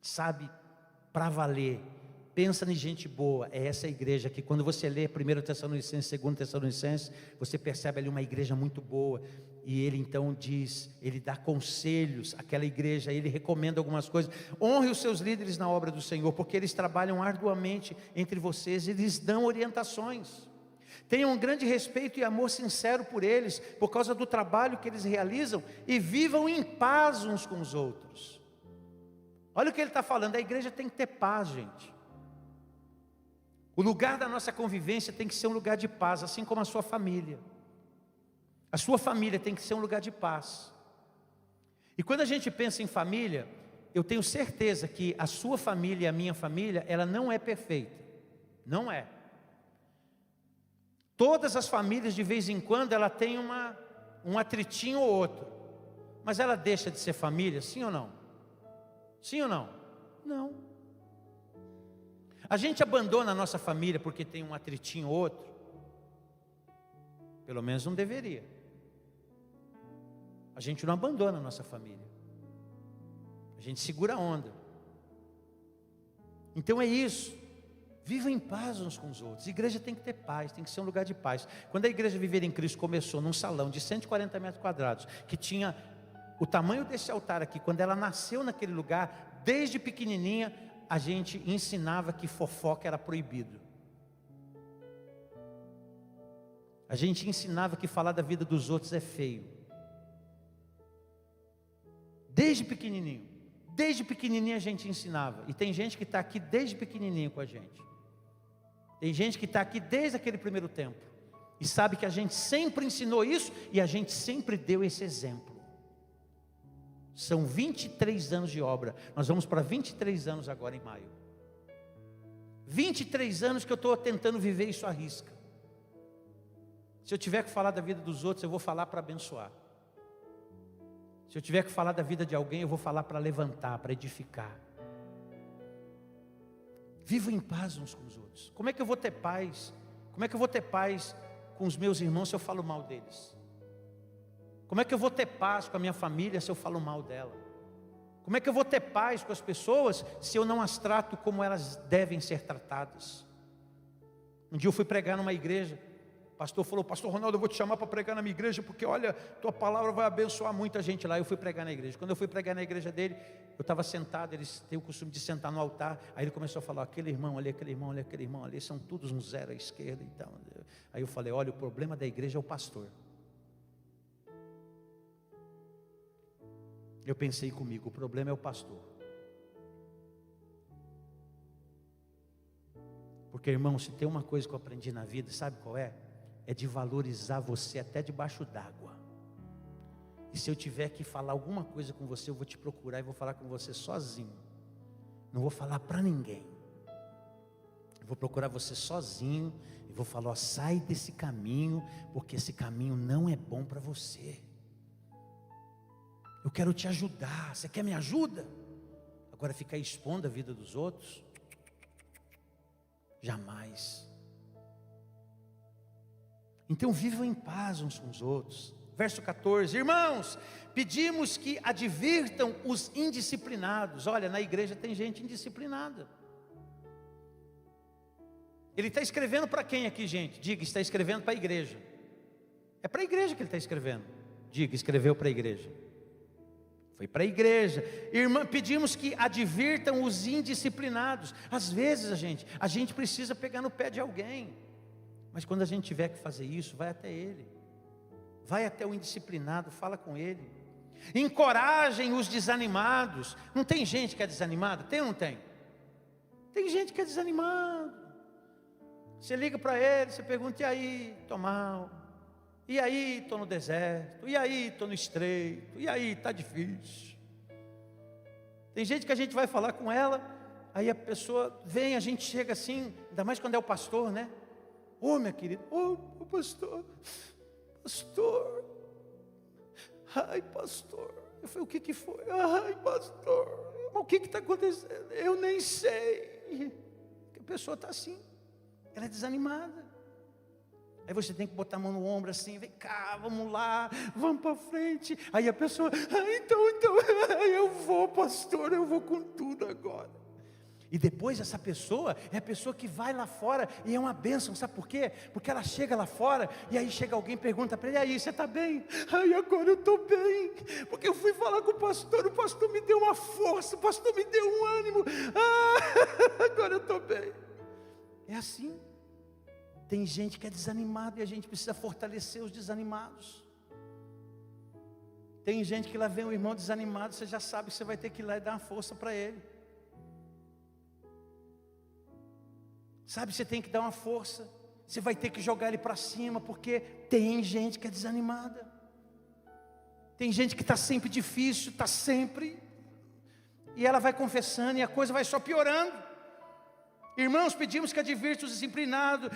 sabe, para valer. Pensa em gente boa. É essa igreja que, quando você lê 1 Tessalonicenses, 2 Tessalonicenses, você percebe ali uma igreja muito boa. E ele então diz, ele dá conselhos àquela igreja, ele recomenda algumas coisas. Honre os seus líderes na obra do Senhor, porque eles trabalham arduamente entre vocês, e lhes dão orientações. Tenham um grande respeito e amor sincero por eles, por causa do trabalho que eles realizam, e vivam em paz uns com os outros. Olha o que ele está falando, a igreja tem que ter paz, gente. O lugar da nossa convivência tem que ser um lugar de paz, assim como a sua família. A sua família tem que ser um lugar de paz. E quando a gente pensa em família, eu tenho certeza que a sua família e a minha família, ela não é perfeita. Não é. Todas as famílias, de vez em quando, ela tem um atritinho ou outro. Mas ela deixa de ser família, sim ou não? Sim ou não? Não. A gente abandona a nossa família porque tem um atritinho ou outro? Pelo menos não deveria. A gente não abandona a nossa família. A gente segura a onda. Então é isso. Viva em paz uns com os outros. A igreja tem que ter paz, tem que ser um lugar de paz. Quando a igreja Viver em Cristo começou num salão de 140 metros quadrados, que tinha o tamanho desse altar aqui, quando ela nasceu naquele lugar, desde pequenininha, a gente ensinava que fofoca era proibido. A gente ensinava que falar da vida dos outros é feio. Desde pequenininho. Desde pequenininho a gente ensinava. E tem gente que está aqui desde pequenininho com a gente. Tem gente que está aqui desde aquele primeiro tempo. E sabe que a gente sempre ensinou isso e a gente sempre deu esse exemplo. São 23 anos de obra. Nós vamos para 23 anos agora em maio. 23 anos que eu estou tentando viver isso à risca. Se eu tiver que falar da vida dos outros, eu vou falar para abençoar. Se eu tiver que falar da vida de alguém, eu vou falar para levantar, para edificar. Viva em paz uns com os outros. Como é que eu vou ter paz? Como é que eu vou ter paz com os meus irmãos se eu falo mal deles? Como é que eu vou ter paz com a minha família se eu falo mal dela? Como é que eu vou ter paz com as pessoas se eu não as trato como elas devem ser tratadas? Um dia eu fui pregar numa igreja. O pastor falou: pastor Ronaldo, eu vou te chamar para pregar na minha igreja, porque olha, tua palavra vai abençoar muita gente lá. Eu fui pregar na igreja. Quando eu fui pregar na igreja dele, eu estava sentado, eles têm o costume de sentar no altar. Aí ele começou a falar: aquele irmão ali, aquele irmão ali, aquele irmão ali, são todos um zero à esquerda. Então, aí eu falei: olha, o problema da igreja é o pastor. Eu pensei comigo, o problema é o pastor. Porque, irmão, se tem uma coisa que eu aprendi na vida, sabe qual é? É de valorizar você até debaixo d'água. E se eu tiver que falar alguma coisa com você, eu vou te procurar e vou falar com você sozinho. Não vou falar para ninguém. Eu vou procurar você sozinho e vou falar: ó, sai desse caminho, porque esse caminho não é bom para você. Eu quero te ajudar. Você quer me ajuda? Agora ficar expondo a vida dos outros? Jamais. Então vivam em paz uns com os outros. Verso 14: irmãos, pedimos que advirtam os indisciplinados. Olha, na igreja tem gente indisciplinada. Ele está escrevendo para quem aqui, gente? Diga, está escrevendo para a igreja. É para a igreja que ele está escrevendo. Diga, escreveu para a igreja. Foi para a igreja. Irmã, pedimos que advirtam os indisciplinados. Às vezes a gente precisa pegar no pé de alguém. Mas quando a gente tiver que fazer isso, vai até ele. Vai até o indisciplinado, fala com ele. Encorajem os desanimados. Não tem gente que é desanimada? Tem ou não tem? Tem gente que é desanimada. Você liga para ele, você pergunta: e aí, estou mal. E aí, estou no deserto. E aí, estou no estreito. E aí, está difícil. Tem gente que a gente vai falar com ela, aí a pessoa vem, a gente chega assim, ainda mais quando é o pastor, né? Ô, minha querida, ô pastor, ai pastor. Eu falei: o que foi? Ai pastor, mas o que está acontecendo? Eu nem sei. A pessoa está assim, ela é desanimada. Aí você tem que botar a mão no ombro assim: vem cá, vamos lá, vamos para frente. Aí a pessoa: então, eu vou pastor, eu vou com tudo agora. E depois essa pessoa é a pessoa que vai lá fora e é uma bênção, sabe por quê? Porque ela chega lá fora e aí chega alguém e pergunta para ele: aí, você está bem? Aí, agora eu estou bem, porque eu fui falar com o pastor me deu uma força, o pastor me deu um ânimo, agora eu estou bem. É assim. Tem gente que é desanimada e a gente precisa fortalecer os desanimados. Tem gente que lá vem um irmão desanimado, você já sabe que você vai ter que ir lá e dar uma força para ele. Sabe, você tem que dar uma força. Você vai ter que jogar ele para cima, porque tem gente que é desanimada. Tem gente que está sempre difícil, está sempre. E ela vai confessando e a coisa vai só piorando. Irmãos, pedimos que advirtam os disciplinados,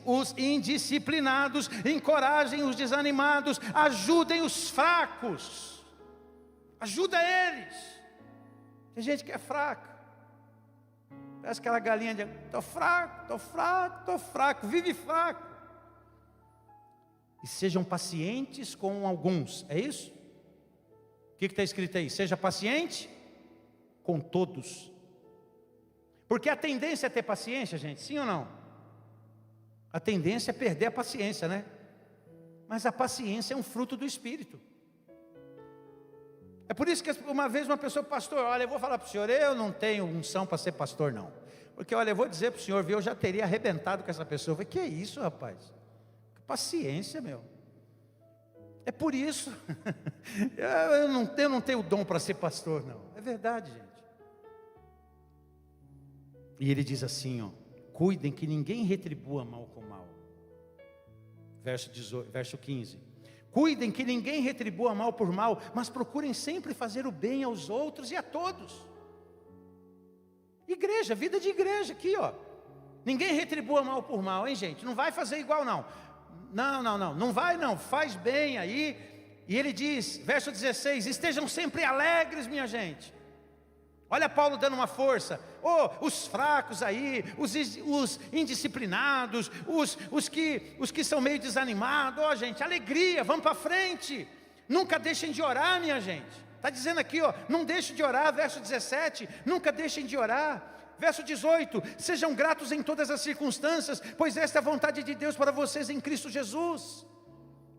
os indisciplinados, encorajem os desanimados, ajudem os fracos. Ajuda eles. Tem gente que é fraca. Parece aquela galinha de estou fraco, vive fraco. E sejam pacientes com alguns, é isso? O que está escrito aí? Seja paciente com todos. Porque a tendência é ter paciência, gente, sim ou não? A tendência é perder a paciência, né? Mas a paciência é um fruto do Espírito. É por isso que uma vez uma pessoa, pastor, olha, eu vou falar para o senhor, eu não tenho unção para ser pastor não. Porque olha, eu vou dizer para o senhor, eu já teria arrebentado com essa pessoa. Eu falei, que é isso, rapaz? Paciência, meu. É por isso. eu não tenho dom para ser pastor, não. É verdade, gente. E ele diz assim, ó, cuidem que ninguém retribua mal com mal. Verso 15. Cuidem que ninguém retribua mal por mal, mas procurem sempre fazer o bem aos outros e a todos. Igreja, vida de igreja, aqui ó. Ninguém retribua mal por mal, hein gente? Não vai fazer igual não. Não vai não, faz bem aí. E ele diz, verso 16, estejam sempre alegres, minha gente. Olha Paulo dando uma força. Os fracos aí, os indisciplinados, os que são meio desanimados. Gente, alegria, vamos para frente. Nunca deixem de orar, minha gente. Está dizendo aqui, não deixem de orar, verso 17, nunca deixem de orar. Verso 18, sejam gratos em todas as circunstâncias, pois esta é a vontade de Deus para vocês em Cristo Jesus.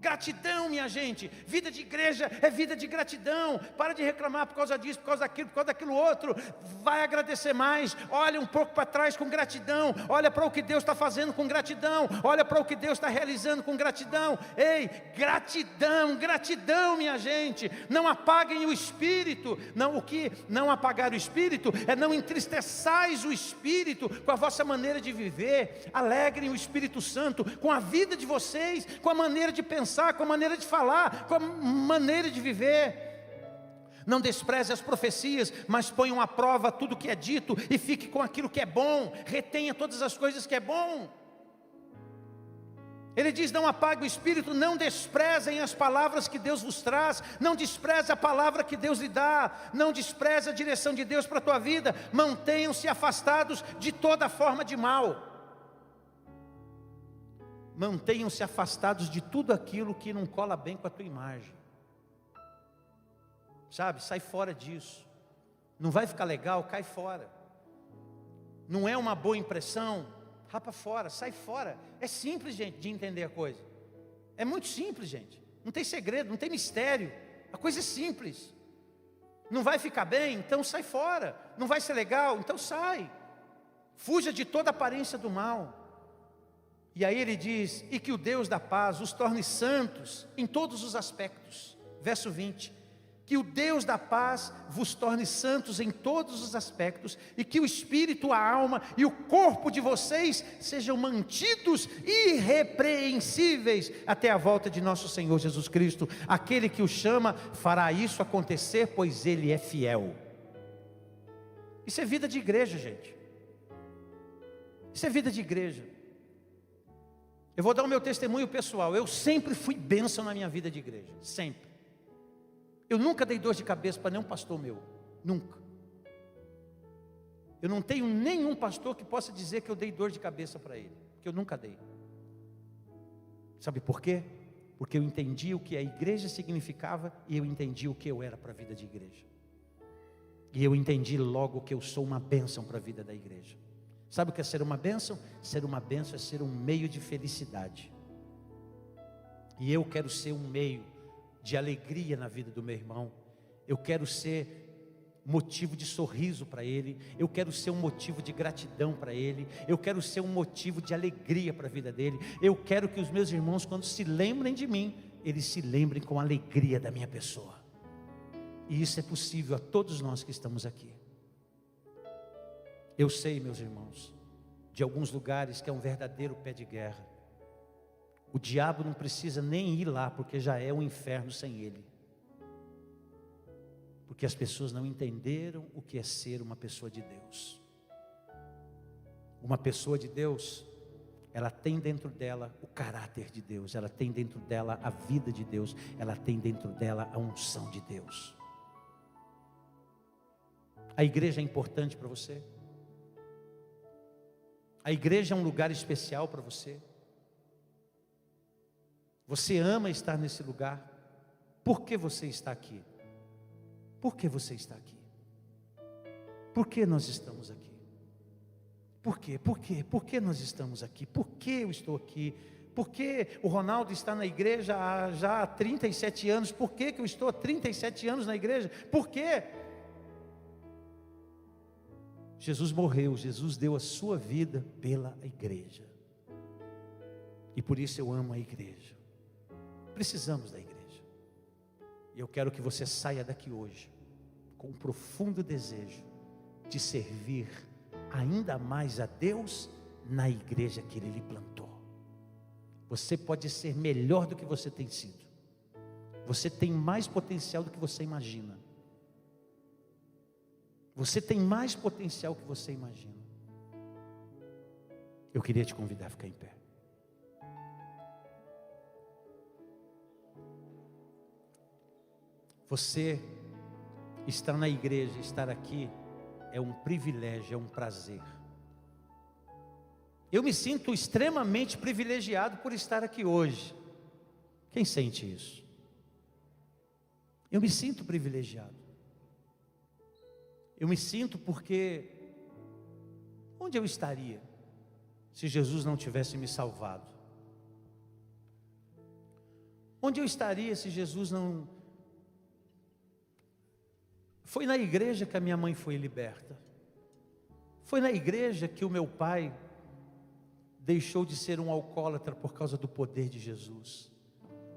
Gratidão, minha gente. Vida de igreja é vida de gratidão. Para de reclamar por causa disso, por causa daquilo, por causa daquilo outro. Vai agradecer mais. Olha um pouco para trás com gratidão. Olha para o que Deus está fazendo com gratidão. Olha para o que Deus está realizando com gratidão. Ei, gratidão, gratidão, minha gente. Não apaguem o espírito. Não, o que não apagar o espírito é não entristeçais o espírito com a vossa maneira de viver. Alegrem o Espírito Santo com a vida de vocês, com a maneira de pensar, com a maneira de falar, com a maneira de viver. Não despreze as profecias, mas ponham à prova tudo que é dito e fique com aquilo que é bom. Retenha todas as coisas que é bom. Ele diz, não apague o espírito, não desprezem as palavras que Deus vos traz, não despreze a palavra que Deus lhe dá, não despreze a direção de Deus para a tua vida. Mantenham-se afastados de toda forma de mal. Mantenham-se afastados de tudo aquilo que não cola bem com a tua imagem. Sabe, sai fora disso. Não vai ficar legal, cai fora. Não é uma boa impressão, rapa fora, sai fora. É simples, gente, de entender a coisa. É muito simples, gente. Não tem segredo, não tem mistério. A coisa é simples. Não vai ficar bem, então sai fora. Não vai ser legal, então sai. Fuja de toda aparência do mal. E aí ele diz, e que o Deus da paz os torne santos em todos os aspectos. Verso 20, que o Deus da paz vos torne santos em todos os aspectos, e que o espírito, a alma e o corpo de vocês sejam mantidos irrepreensíveis até a volta de nosso Senhor Jesus Cristo. Aquele que o chama fará isso acontecer, pois Ele é fiel. Isso é vida de igreja, gente. Isso é vida de igreja. Eu vou dar o meu testemunho pessoal. Eu sempre fui bênção na minha vida de igreja, sempre. Eu nunca dei dor de cabeça para nenhum pastor meu, nunca. Eu não tenho nenhum pastor que possa dizer que eu dei dor de cabeça para ele, porque eu nunca dei. Sabe por quê? Porque eu entendi o que a igreja significava e eu entendi o que eu era para a vida de igreja. E eu entendi logo que eu sou uma bênção para a vida da igreja. Sabe o que é ser uma bênção? Ser uma bênção é ser um meio de felicidade. E eu quero ser um meio de alegria na vida do meu irmão. Eu quero ser motivo de sorriso para ele. Eu quero ser um motivo de gratidão para ele. Eu quero ser um motivo de alegria para a vida dele. Eu quero que os meus irmãos, quando se lembrem de mim, eles se lembrem com alegria da minha pessoa. E isso é possível a todos nós que estamos aqui. Eu sei, meus irmãos, de alguns lugares que é um verdadeiro pé de guerra. O diabo não precisa nem ir lá, porque já é um inferno sem ele. Porque as pessoas não entenderam o que é ser uma pessoa de Deus. Uma pessoa de Deus, ela tem dentro dela o caráter de Deus, ela tem dentro dela a vida de Deus, ela tem dentro dela a unção de Deus. A igreja é importante para você? A igreja é um lugar especial para você? Você ama estar nesse lugar? Por que você está aqui? Por que você está aqui? Por que nós estamos aqui? Por quê? Por quê? Por que nós estamos aqui? Por que eu estou aqui? Por que o Ronaldo está na igreja já há 37 anos? Por que eu estou há 37 anos na igreja? Por quê? Jesus morreu, Jesus deu a sua vida pela igreja. E por isso eu amo a igreja. Precisamos da igreja. E eu quero que você saia daqui hoje com um profundo desejo de servir ainda mais a Deus na igreja que Ele lhe plantou. Você pode ser melhor do que você tem sido. Você tem mais potencial do que você imagina. Você tem mais potencial do que você imagina. Eu queria te convidar a ficar em pé. Você estar na igreja, estar aqui, é um privilégio, é um prazer. Eu me sinto extremamente privilegiado por estar aqui hoje. Quem sente isso? Eu me sinto privilegiado. Eu me sinto porque onde eu estaria se Jesus não tivesse me salvado? Onde eu estaria se Jesus não... Foi na igreja que a minha mãe foi liberta. Foi na igreja que o meu pai deixou de ser um alcoólatra por causa do poder de Jesus.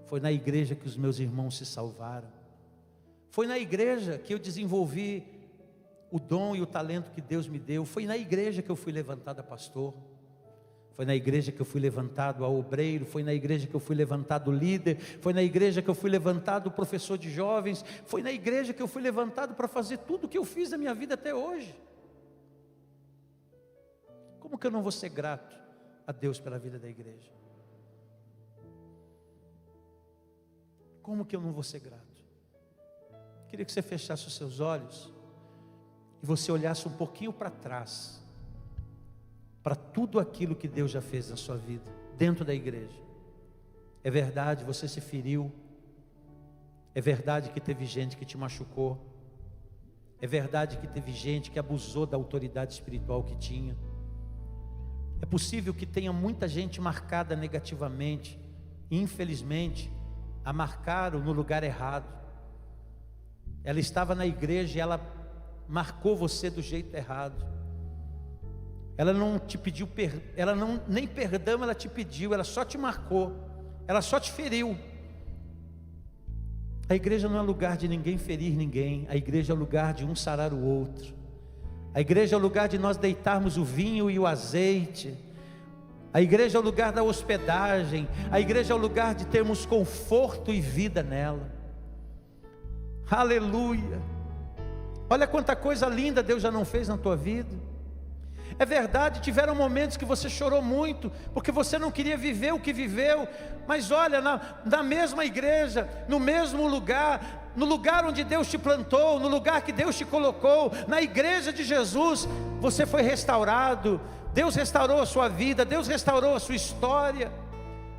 Foi na igreja que os meus irmãos se salvaram. Foi na igreja que eu desenvolvi o dom e o talento que Deus me deu. Foi na igreja que eu fui levantado a pastor. Foi na igreja que eu fui levantado a obreiro. Foi na igreja que eu fui levantado líder. Foi na igreja que eu fui levantado professor de jovens. Foi na igreja que eu fui levantado para fazer tudo o que eu fiz na minha vida até hoje. Como que eu não vou ser grato a Deus pela vida da igreja? Como que eu não vou ser grato? Queria que você fechasse os seus olhos e você olhasse um pouquinho para trás, para tudo aquilo que Deus já fez na sua vida, dentro da igreja. É verdade, você se feriu. É verdade que teve gente que te machucou. É verdade que teve gente que abusou da autoridade espiritual que tinha. É possível que tenha muita gente marcada negativamente. Infelizmente, a marcaram no lugar errado. Ela estava na igreja e ela marcou você do jeito errado. Ela não te pediu nem perdão ela te pediu, ela só te marcou, ela só te feriu. A igreja não é lugar de ninguém ferir ninguém. A igreja é o lugar de um sarar o outro. A igreja é o lugar de nós deitarmos o vinho e o azeite. A igreja é o lugar da hospedagem. A igreja é o lugar de termos conforto e vida nela. Aleluia. Olha quanta coisa linda Deus já não fez na tua vida. É verdade, tiveram momentos que você chorou muito, porque você não queria viver o que viveu. Mas olha, na mesma igreja, no mesmo lugar, no lugar onde Deus te plantou, no lugar que Deus te colocou, na igreja de Jesus, você foi restaurado. Deus restaurou a sua vida, Deus restaurou a sua história,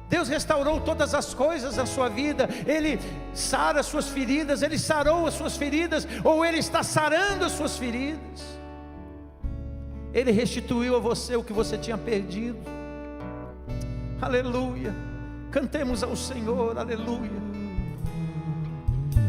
Deus restaurou todas as coisas da sua vida. Ele sara as suas feridas, Ele sarou as suas feridas, ou Ele está sarando as suas feridas. Ele restituiu a você o que você tinha perdido. Aleluia. Cantemos ao Senhor, aleluia.